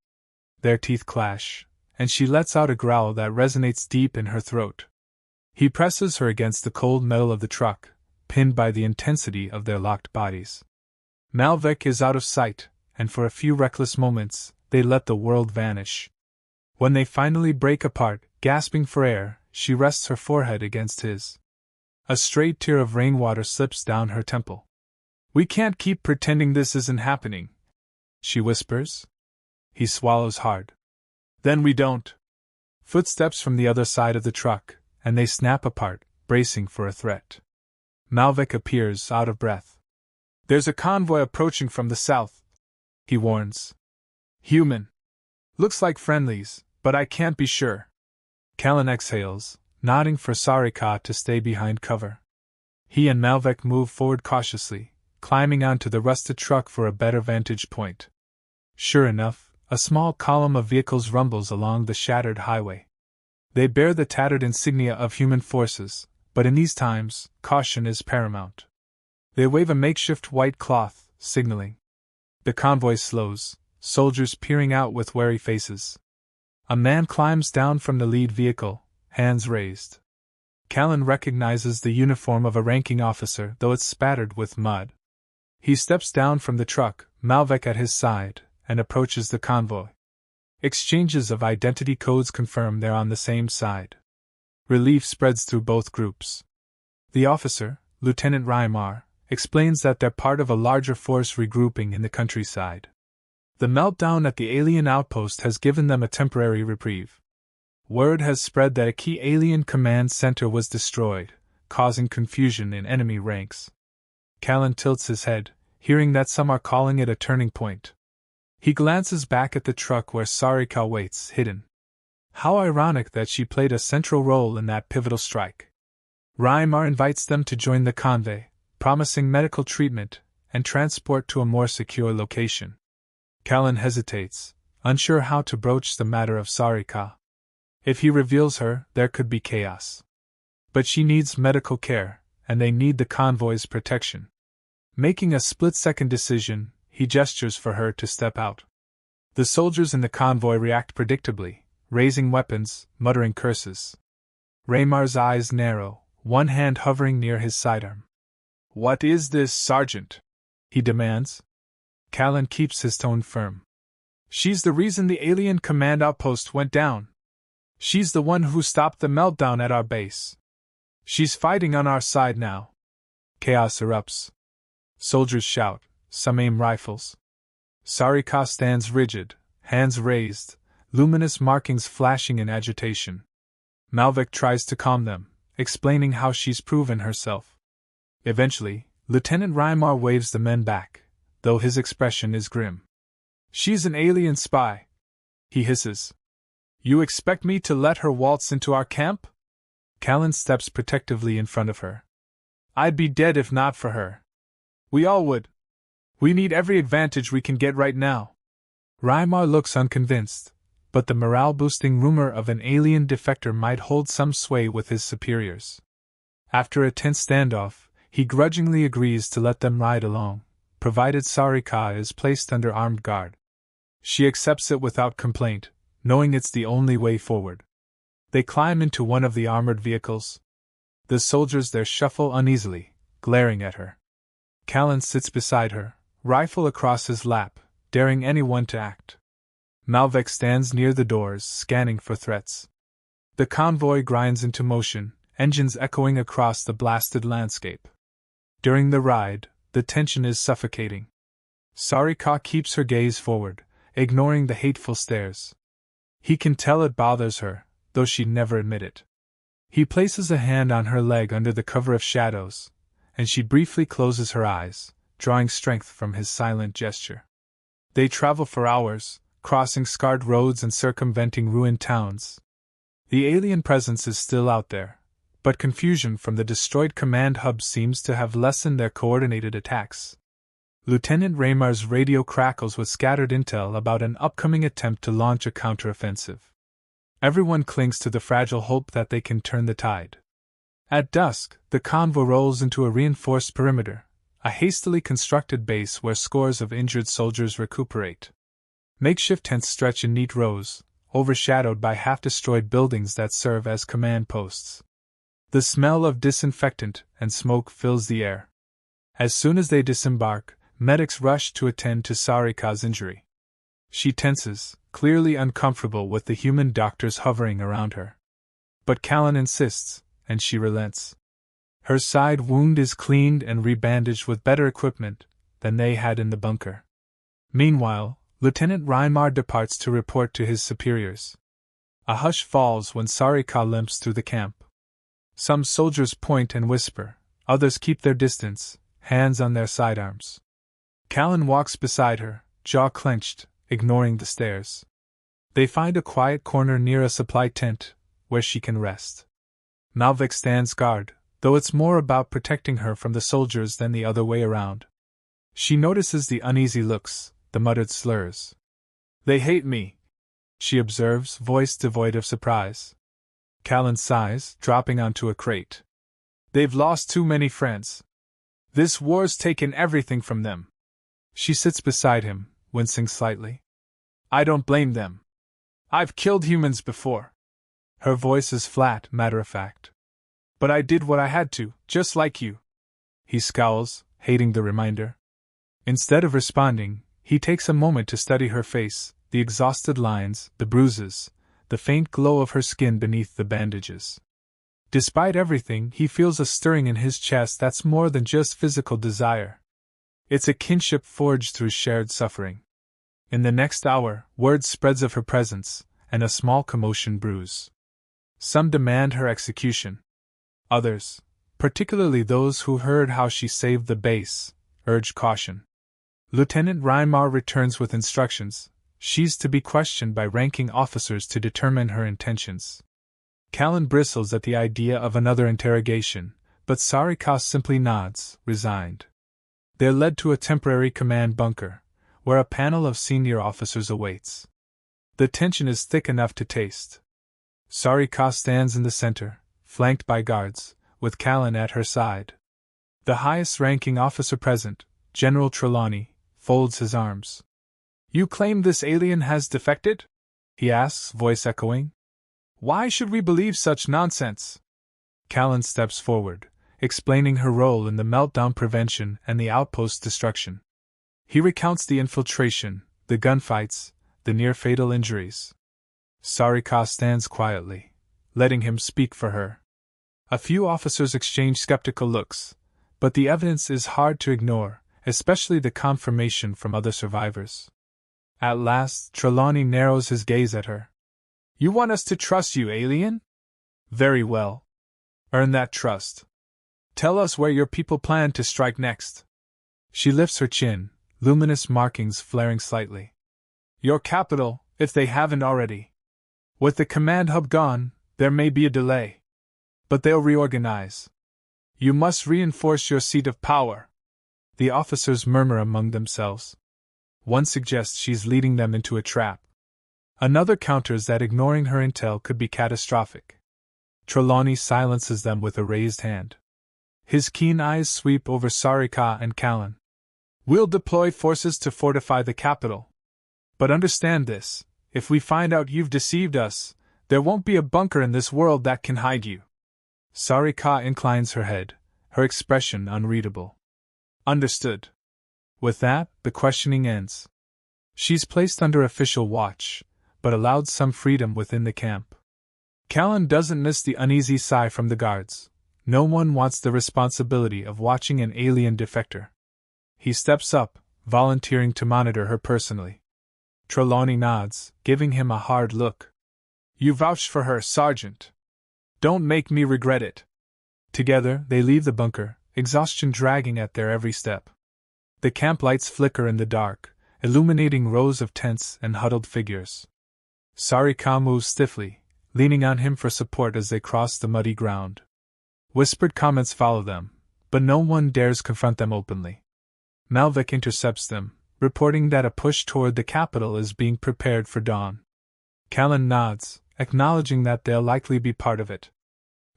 Their teeth clash, and she lets out a growl that resonates deep in her throat. He presses her against the cold metal of the truck, pinned by the intensity of their locked bodies. Malvik is out of sight, and for a few reckless moments, they let the world vanish. When they finally break apart, gasping for air, she rests her forehead against his. A straight tear of rainwater slips down her temple. "We can't keep pretending this isn't happening," she whispers. He swallows hard. "Then we don't." Footsteps from the other side of the truck, and they snap apart, bracing for a threat. Malvik appears, out of breath. "There's a convoy approaching from the south," he warns. "Human. Looks like friendlies, but I can't be sure." Callan exhales, nodding for Sarika to stay behind cover. He and Malvik move forward cautiously, climbing onto the rusted truck for a better vantage point. Sure enough, a small column of vehicles rumbles along the shattered highway. They bear the tattered insignia of human forces, but in these times, caution is paramount. They wave a makeshift white cloth, signaling. The convoy slows, soldiers peering out with wary faces. A man climbs down from the lead vehicle, hands raised. Callan recognizes the uniform of a ranking officer, though it's spattered with mud. He steps down from the truck, Malvik at his side, and approaches the convoy. Exchanges of identity codes confirm they're on the same side. Relief spreads through both groups. The officer, Lieutenant Reimar, explains that they're part of a larger force regrouping in the countryside. The meltdown at the alien outpost has given them a temporary reprieve. Word has spread that a key alien command center was destroyed, causing confusion in enemy ranks. Callan tilts his head, hearing that some are calling it a turning point. He glances back at the truck where Sarika waits, hidden. How ironic that she played a central role in that pivotal strike. Reimar invites them to join the convoy, promising medical treatment and transport to a more secure location. Callan hesitates, unsure how to broach the matter of Sarika. If he reveals her, there could be chaos. But she needs medical care, and they need the convoy's protection. Making a split-second decision, he gestures for her to step out. The soldiers in the convoy react predictably, raising weapons, muttering curses. Reimar's eyes narrow, one hand hovering near his sidearm. "What is this, Sergeant?" he demands. Callan keeps his tone firm. "She's the reason the alien command outpost went down. She's the one who stopped the meltdown at our base. She's fighting on our side now." Chaos erupts. Soldiers shout, some aim rifles. Sarika stands rigid, hands raised, luminous markings flashing in agitation. Malvik tries to calm them, explaining how she's proven herself. Eventually, Lieutenant Rymar waves the men back, though his expression is grim. "She's an alien spy," he hisses. "You expect me to let her waltz into our camp?" Callan steps protectively in front of her. "I'd be dead if not for her. We all would. We need every advantage we can get right now." Rymar looks unconvinced, but the morale-boosting rumor of an alien defector might hold some sway with his superiors. After a tense standoff, he grudgingly agrees to let them ride along, provided Sarika is placed under armed guard. She accepts it without complaint, knowing it's the only way forward. They climb into one of the armored vehicles. The soldiers there shuffle uneasily, glaring at her. Callan sits beside her, rifle across his lap, daring anyone to act. Malvik stands near the doors, scanning for threats. The convoy grinds into motion, engines echoing across the blasted landscape. During the ride, the tension is suffocating. Sarika keeps her gaze forward, ignoring the hateful stares. He can tell it bothers her, though she'd never admit it. He places a hand on her leg under the cover of shadows, and she briefly closes her eyes, drawing strength from his silent gesture. They travel for hours, crossing scarred roads and circumventing ruined towns. The alien presence is still out there, but confusion from the destroyed command hub seems to have lessened their coordinated attacks. Lieutenant Raymar's radio crackles with scattered intel about an upcoming attempt to launch a counteroffensive. Everyone clings to the fragile hope that they can turn the tide. At dusk, the convoy rolls into a reinforced perimeter, a hastily constructed base where scores of injured soldiers recuperate. Makeshift tents stretch in neat rows, overshadowed by half-destroyed buildings that serve as command posts. The smell of disinfectant and smoke fills the air. As soon as they disembark, medics rush to attend to Sarika's injury. She tenses, clearly uncomfortable with the human doctors hovering around her. But Callan insists, and she relents. Her side wound is cleaned and rebandaged with better equipment than they had in the bunker. Meanwhile, Lieutenant Rymar departs to report to his superiors. A hush falls when Sarika limps through the camp. Some soldiers point and whisper, others keep their distance, hands on their sidearms. Callan walks beside her, jaw clenched, ignoring the stares. They find a quiet corner near a supply tent, where she can rest. Malvik stands guard, though it's more about protecting her from the soldiers than the other way around. She notices the uneasy looks, the muttered slurs. "They hate me," she observes, voice devoid of surprise. Callan sighs, dropping onto a crate. "They've lost too many friends. This war's taken everything from them." She sits beside him, wincing slightly. "I don't blame them. I've killed humans before." Her voice is flat, matter-of-fact. "But I did what I had to, just like you." He scowls, hating the reminder. Instead of responding, he takes a moment to study her face, the exhausted lines, the bruises, the faint glow of her skin beneath the bandages. Despite everything, he feels a stirring in his chest that's more than just physical desire. It's a kinship forged through shared suffering. In the next hour, word spreads of her presence, and a small commotion brews. Some demand her execution. Others, particularly those who heard how she saved the base, urge caution. Lieutenant Rymar returns with instructions. She's to be questioned by ranking officers to determine her intentions. Callan bristles at the idea of another interrogation, but Sarika simply nods, resigned. They're led to a temporary command bunker, where a panel of senior officers awaits. The tension is thick enough to taste. Sarika stands in the center, flanked by guards, with Callan at her side. The highest-ranking officer present, General Trelawney, folds his arms. "You claim this alien has defected?" he asks, voice echoing. "Why should we believe such nonsense?" Callan steps forward, explaining her role in the meltdown prevention and the outpost destruction. He recounts the infiltration, the gunfights, the near-fatal injuries. Sarika stands quietly, letting him speak for her. A few officers exchange skeptical looks, but the evidence is hard to ignore, especially the confirmation from other survivors. At last, Trelawney narrows his gaze at her. You want us to trust you, alien? Very well. Earn that trust. Tell us where your people plan to strike next. She lifts her chin, luminous markings flaring slightly. Your capital, if they haven't already. With the command hub gone, there may be a delay. But they'll reorganize. You must reinforce your seat of power. The officers murmur among themselves. One suggests she's leading them into a trap. Another counters that ignoring her intel could be catastrophic. Trelawney silences them with a raised hand. His keen eyes sweep over Sarika and Callan. We'll deploy forces to fortify the capital. But understand this, if we find out you've deceived us, there won't be a bunker in this world that can hide you. Sarika inclines her head, her expression unreadable. Understood. With that, the questioning ends. She's placed under official watch, but allowed some freedom within the camp. Callan doesn't miss the uneasy sigh from the guards. No one wants the responsibility of watching an alien defector. He steps up, volunteering to monitor her personally. Trelawney nods, giving him a hard look. You vouched for her, Sergeant. Don't make me regret it. Together, they leave the bunker, exhaustion dragging at their every step. The camp lights flicker in the dark, illuminating rows of tents and huddled figures. Sarika moves stiffly, leaning on him for support as they cross the muddy ground. Whispered comments follow them, but no one dares confront them openly. Malvik intercepts them, reporting that a push toward the capital is being prepared for dawn. Callan nods, acknowledging that they'll likely be part of it.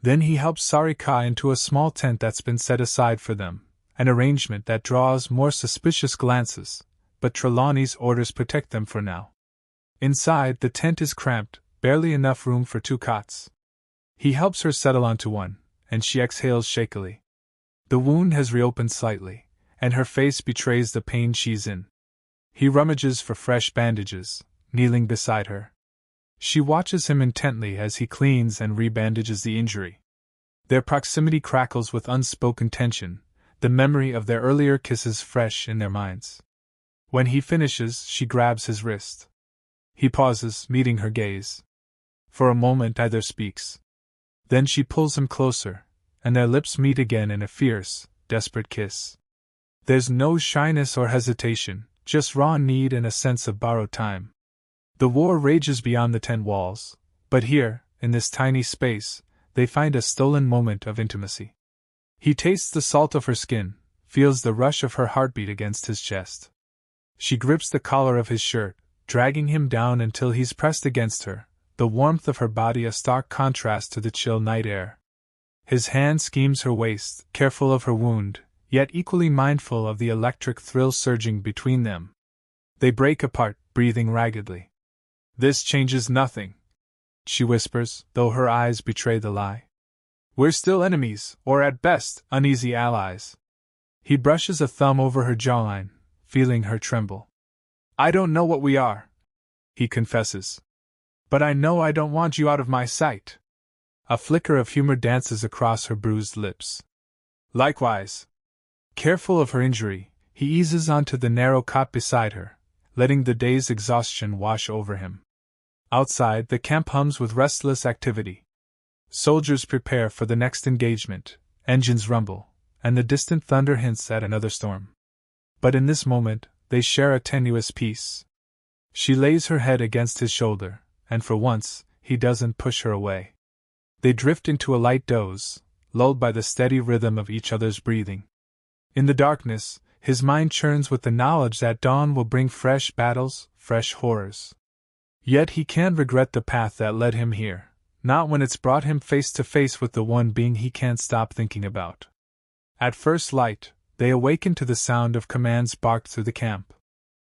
Then he helps Sarika into a small tent that's been set aside for them, an arrangement that draws more suspicious glances, but Trelawney's orders protect them for now. Inside, the tent is cramped, barely enough room for 2 cots. He helps her settle onto one, and she exhales shakily. The wound has reopened slightly, and her face betrays the pain she's in. He rummages for fresh bandages, kneeling beside her. She watches him intently as he cleans and rebandages the injury. Their proximity crackles with unspoken tension, the memory of their earlier kisses fresh in their minds. When he finishes, she grabs his wrist. He pauses, meeting her gaze. For a moment neither speaks. Then she pulls him closer, and their lips meet again in a fierce, desperate kiss. There's no shyness or hesitation, just raw need and a sense of borrowed time. The war rages beyond the tent walls, but here, in this tiny space, they find a stolen moment of intimacy. He tastes the salt of her skin, feels the rush of her heartbeat against his chest. She grips the collar of his shirt, dragging him down until he's pressed against her, the warmth of her body a stark contrast to the chill night air. His hand schemes her waist, careful of her wound, yet equally mindful of the electric thrill surging between them. They break apart, breathing raggedly. This changes nothing, she whispers, though her eyes betray the lie. We're still enemies, or at best, uneasy allies. He brushes a thumb over her jawline, feeling her tremble. I don't know what we are, he confesses. But I know I don't want you out of my sight. A flicker of humor dances across her bruised lips. Likewise. Careful of her injury, he eases onto the narrow cot beside her, letting the day's exhaustion wash over him. Outside, the camp hums with restless activity. Soldiers prepare for the next engagement, engines rumble, and the distant thunder hints at another storm. But in this moment, they share a tenuous peace. She lays her head against his shoulder, and for once, he doesn't push her away. They drift into a light doze, lulled by the steady rhythm of each other's breathing. In the darkness, his mind churns with the knowledge that dawn will bring fresh battles, fresh horrors. Yet he can't regret the path that led him here, not when it's brought him face to face with the one being he can't stop thinking about. At first light, they awaken to the sound of commands barked through the camp.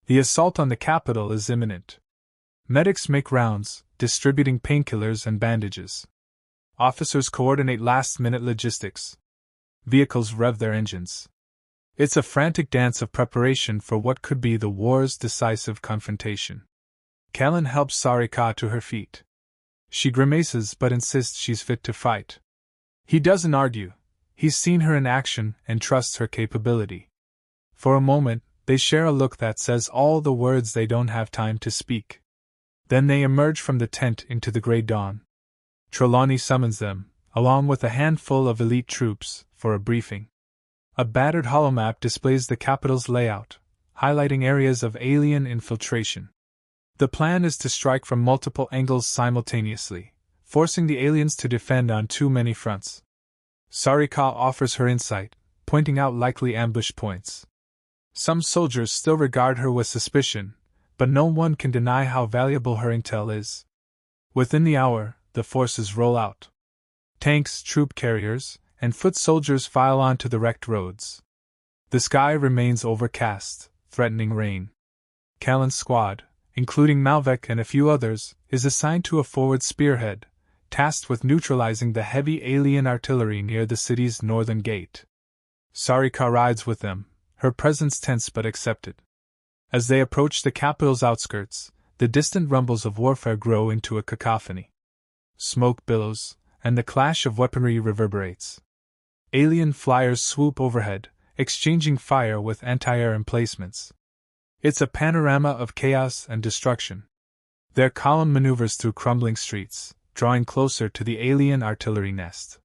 The assault on the capital is imminent. Medics make rounds, distributing painkillers and bandages. Officers coordinate last-minute logistics. Vehicles rev their engines. It's a frantic dance of preparation for what could be the war's decisive confrontation. Callan helps Sarika to her feet. She grimaces but insists she's fit to fight. He doesn't argue. He's seen her in action and trusts her capability. For a moment, They share a look that says all the words they don't have time to speak. Then they emerge from the tent into the gray dawn. Trelawney summons them, along with a handful of elite troops, for a briefing. A battered holomap displays the capital's layout, highlighting areas of alien infiltration. The plan is to strike from multiple angles simultaneously, forcing the aliens to defend on too many fronts. Sarika offers her insight, pointing out likely ambush points. Some soldiers still regard her with suspicion, but no one can deny how valuable her intel is. Within the hour, the forces roll out. Tanks, troop carriers, and foot soldiers file onto the wrecked roads. The sky remains overcast, threatening rain. Callan's squad, including Malvek and a few others, is assigned to a forward spearhead, tasked with neutralizing the heavy alien artillery near the city's northern gate. Sarika rides with them, her presence tense but accepted. As they approach the capital's outskirts, the distant rumbles of warfare grow into a cacophony. Smoke billows, and the clash of weaponry reverberates. Alien flyers swoop overhead, exchanging fire with anti-air emplacements. It's a panorama of chaos and destruction. Their column maneuvers through crumbling streets, drawing closer to the alien artillery nest.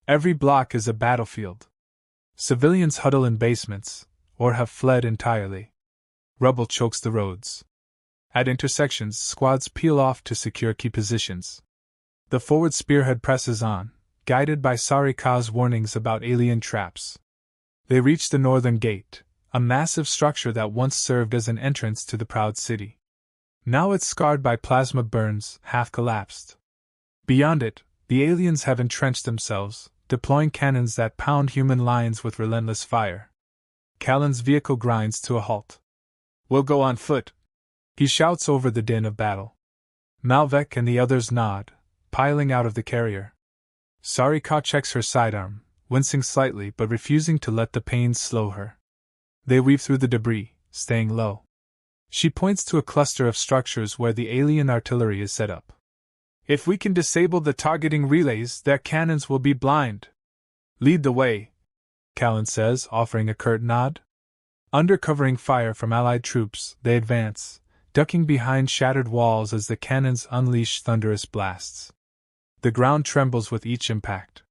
Every block is a battlefield. Civilians huddle in basements, or have fled entirely. Rubble chokes the roads. At intersections, squads peel off to secure key positions. The forward spearhead presses on, guided by Sarika's warnings about alien traps. They reach the northern gate, a massive structure that once served as an entrance to the proud city. Now it's scarred by plasma burns, half collapsed. Beyond it, the aliens have entrenched themselves, deploying cannons that pound human lines with relentless fire. Callan's vehicle grinds to a halt. "We'll go on foot," he shouts over the din of battle. Malvek and the others nod, piling out of the carrier. Sarika checks her sidearm, wincing slightly but refusing to let the pain slow her. They weave through the debris, staying low. She points to a cluster of structures where the alien artillery is set up. "If we can disable the targeting relays, their cannons will be blind." "Lead the way," Callan says, offering a curt nod. Under covering fire from Allied troops, they advance, ducking behind shattered walls as the cannons unleash thunderous blasts. The ground trembles with each impact.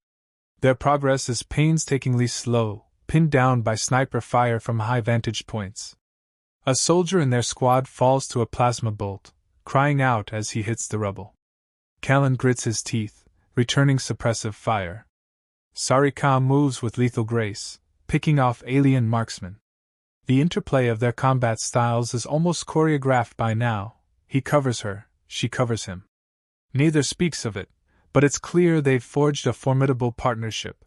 Their progress is painstakingly slow, pinned down by sniper fire from high vantage points. A soldier in their squad falls to a plasma bolt, crying out as he hits the rubble. Callan grits his teeth, returning suppressive fire. Sarika moves with lethal grace, picking off alien marksmen. The interplay of their combat styles is almost choreographed by now. He covers her, she covers him. Neither speaks of it, but it's clear they've forged a formidable partnership.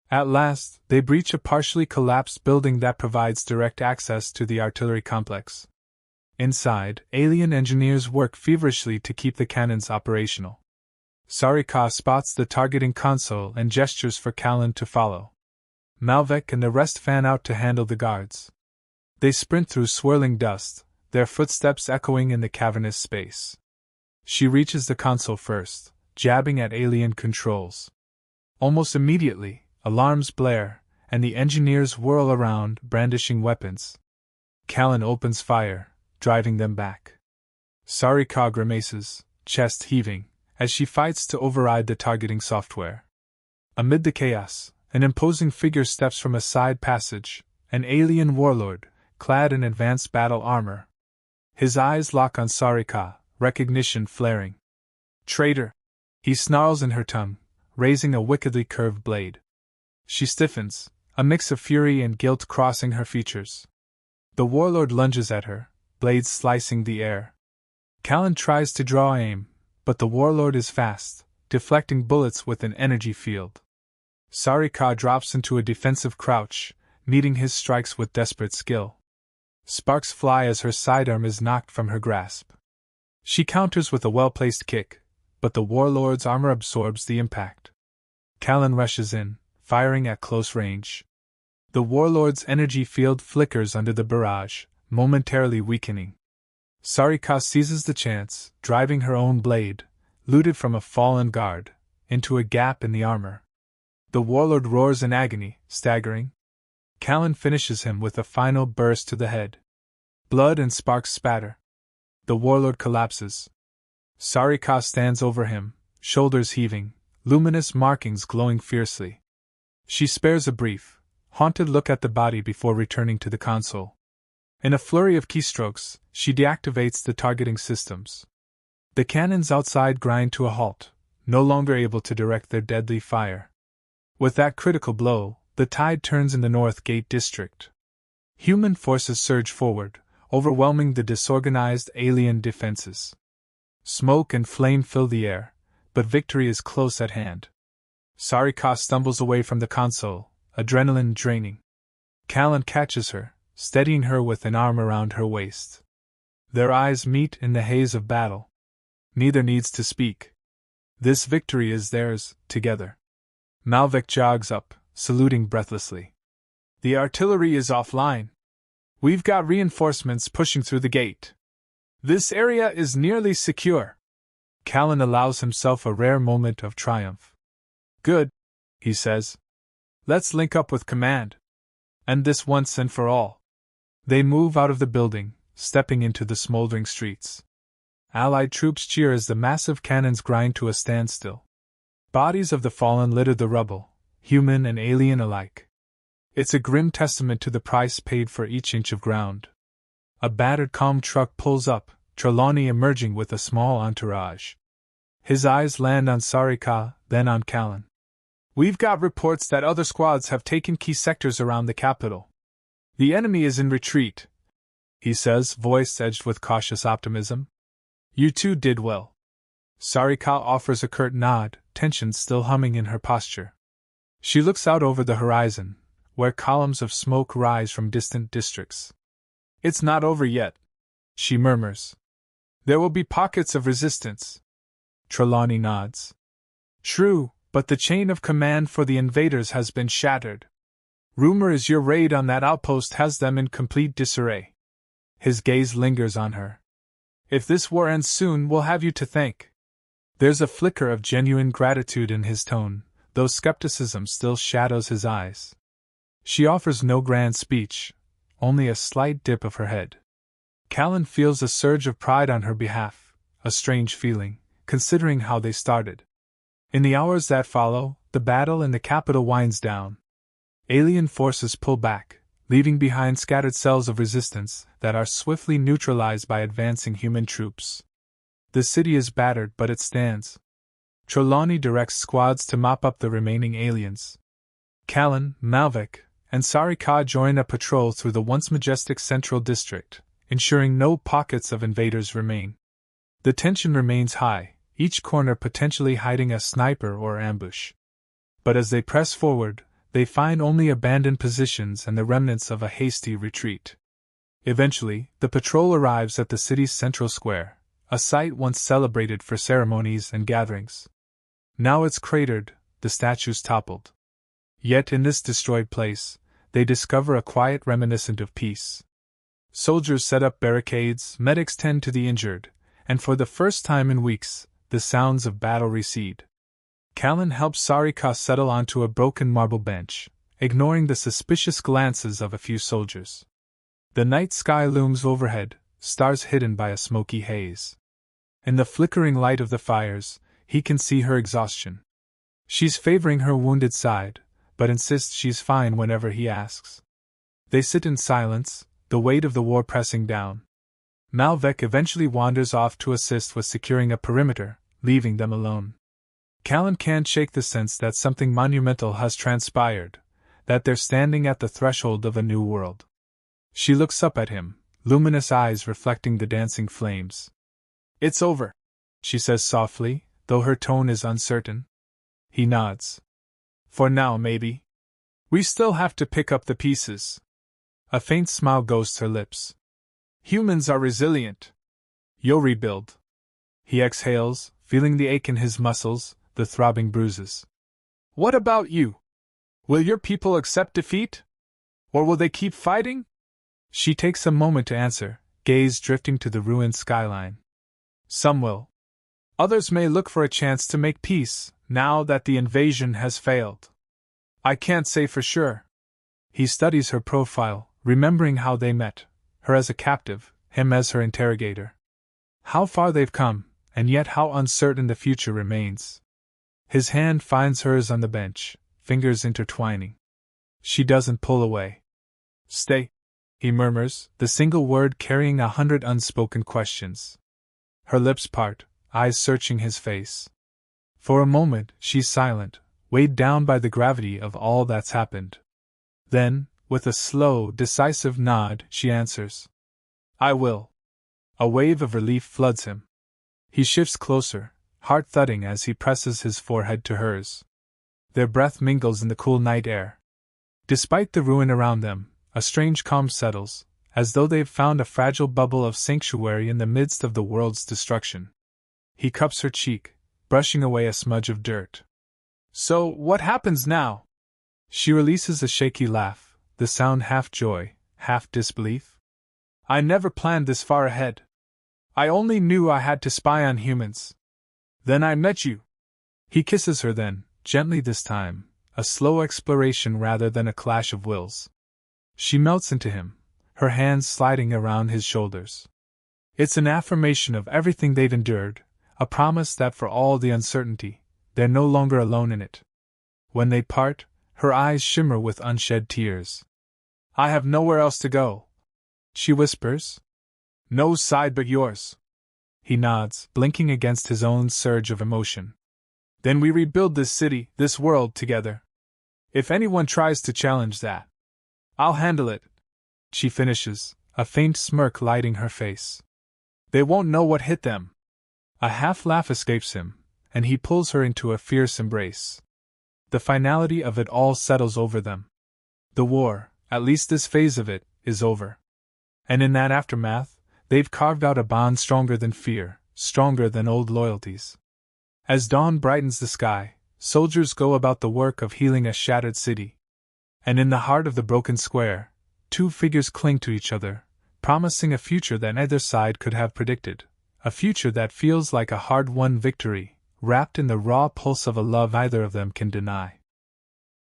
At last, they breach a partially collapsed building that provides direct access to the artillery complex. Inside, alien engineers work feverishly to keep the cannons operational. Sarika spots the targeting console and gestures for Callan to follow. Malvek and the rest fan out to handle the guards. They sprint through swirling dust, their footsteps echoing in the cavernous space. She reaches the console first, jabbing at alien controls. Almost immediately, alarms blare, and the engineers whirl around, brandishing weapons. Callan opens fire, driving them back. Sarika grimaces, chest heaving, as she fights to override the targeting software. Amid the chaos, an imposing figure steps from a side passage, an alien warlord, clad in advanced battle armor. His eyes lock on Sarika, recognition flaring. "Traitor!" he snarls in her tongue, raising a wickedly curved blade. She stiffens, a mix of fury and guilt crossing her features. The warlord lunges at her, blades slicing the air. Callan tries to draw aim, but the warlord is fast, deflecting bullets with an energy field. Sarika drops into a defensive crouch, meeting his strikes with desperate skill. Sparks fly as her sidearm is knocked from her grasp. She counters with a well-placed kick, but the warlord's armor absorbs the impact. Callan rushes in, firing at close range. The warlord's energy field flickers under the barrage, momentarily weakening. Sarika seizes the chance, driving her own blade, looted from a fallen guard, into a gap in the armor. The warlord roars in agony, staggering. Callan finishes him with a final burst to the head. Blood and sparks spatter. The warlord collapses. Sarika stands over him, shoulders heaving, luminous markings glowing fiercely. She spares a brief, haunted look at the body before returning to the console. In a flurry of keystrokes, she deactivates the targeting systems. The cannons outside grind to a halt, no longer able to direct their deadly fire. With that critical blow, the tide turns in the North Gate district. Human forces surge forward, overwhelming the disorganized alien defenses. Smoke and flame fill the air, but victory is close at hand. Sarika stumbles away from the console, adrenaline draining. Callan catches her, steadying her with an arm around her waist. Their eyes meet in the haze of battle. Neither needs to speak. This victory is theirs, together. Malvik jogs up, saluting breathlessly. The artillery is offline. We've got reinforcements pushing through the gate. This area is nearly secure. Callan allows himself a rare moment of triumph. Good, he says. Let's link up with command. End this once and for all. They move out of the building, stepping into the smoldering streets. Allied troops cheer as the massive cannons grind to a standstill. Bodies of the fallen litter the rubble, human and alien alike. It's a grim testament to the price paid for each inch of ground. A battered calm truck pulls up, Trelawney emerging with a small entourage. His eyes land on Sarika, then on Callan. We've got reports that other squads have taken key sectors around the capital. The enemy is in retreat, he says, voice edged with cautious optimism. You two did well. Sarika offers a curt nod, tension still humming in her posture. She looks out over the horizon, where columns of smoke rise from distant districts. It's not over yet, she murmurs. There will be pockets of resistance. Trelawney nods. True, but the chain of command for the invaders has been shattered. Rumor is your raid on that outpost has them in complete disarray. His gaze lingers on her. If this war ends soon, we'll have you to thank. There's a flicker of genuine gratitude in his tone, though skepticism still shadows his eyes. She offers no grand speech, only a slight dip of her head. Callan feels a surge of pride on her behalf, a strange feeling, considering how they started. In the hours that follow, the battle in the capital winds down. Alien forces pull back, leaving behind scattered cells of resistance that are swiftly neutralized by advancing human troops. The city is battered, but it stands. Trelawney directs squads to mop up the remaining aliens. Callan, Malvik, and Sarika join a patrol through the once majestic central district, ensuring no pockets of invaders remain. The tension remains high, each corner potentially hiding a sniper or ambush. But as they press forward, they find only abandoned positions and the remnants of a hasty retreat. Eventually, the patrol arrives at the city's central square, a site once celebrated for ceremonies and gatherings. Now it's cratered, the statues toppled. Yet in this destroyed place, they discover a quiet reminiscent of peace. Soldiers set up barricades, medics tend to the injured, and for the first time in weeks, the sounds of battle recede. Callan helps Sarika settle onto a broken marble bench, ignoring the suspicious glances of a few soldiers. The night sky looms overhead, stars hidden by a smoky haze. In the flickering light of the fires, he can see her exhaustion. She's favoring her wounded side, but insists she's fine whenever he asks. They sit in silence, the weight of the war pressing down. Malvik eventually wanders off to assist with securing a perimeter, leaving them alone. Callan can't shake the sense that something monumental has transpired, that they're standing at the threshold of a new world. She looks up at him, luminous eyes reflecting the dancing flames. It's over, she says softly, though her tone is uncertain. He nods. For now, maybe. We still have to pick up the pieces. A faint smile ghosts her lips. Humans are resilient. You'll rebuild. He exhales, feeling the ache in his muscles, the throbbing bruises. What about you? Will your people accept defeat? Or will they keep fighting? She takes a moment to answer, gaze drifting to the ruined skyline. Some will. Others may look for a chance to make peace, now that the invasion has failed. I can't say for sure. He studies her profile, remembering how they met, her as a captive, him as her interrogator. How far they've come, and yet how uncertain the future remains. His hand finds hers on the bench, fingers intertwining. She doesn't pull away. Stay, he murmurs, the single word carrying 100 unspoken questions. Her lips part, eyes searching his face. For a moment, she's silent, weighed down by the gravity of all that's happened. Then, with a slow, decisive nod, she answers. I will. A wave of relief floods him. He shifts closer, heart thudding as he presses his forehead to hers. Their breath mingles in the cool night air. Despite the ruin around them, a strange calm settles, as though they've found a fragile bubble of sanctuary in the midst of the world's destruction. He cups her cheek, brushing away a smudge of dirt. So, what happens now? She releases a shaky laugh, the sound half joy, half disbelief. I never planned this far ahead. I only knew I had to spy on humans. Then I met you. He kisses her then, gently this time, a slow exploration rather than a clash of wills. She melts into him, her hands sliding around his shoulders. It's an affirmation of everything they'd endured, a promise that for all the uncertainty, they're no longer alone in it. When they part, her eyes shimmer with unshed tears. I have nowhere else to go, she whispers. No side but yours. He nods, blinking against his own surge of emotion. Then we rebuild this city, this world, together. If anyone tries to challenge that, I'll handle it, she finishes, a faint smirk lighting her face. They won't know what hit them. A half laugh escapes him, and he pulls her into a fierce embrace. The finality of it all settles over them. The war, at least this phase of it, is over. And in that aftermath, they've carved out a bond stronger than fear, stronger than old loyalties. As dawn brightens the sky, soldiers go about the work of healing a shattered city. And in the heart of the broken square, two figures cling to each other, promising a future that neither side could have predicted, a future that feels like a hard-won victory, wrapped in the raw pulse of a love neither of them can deny.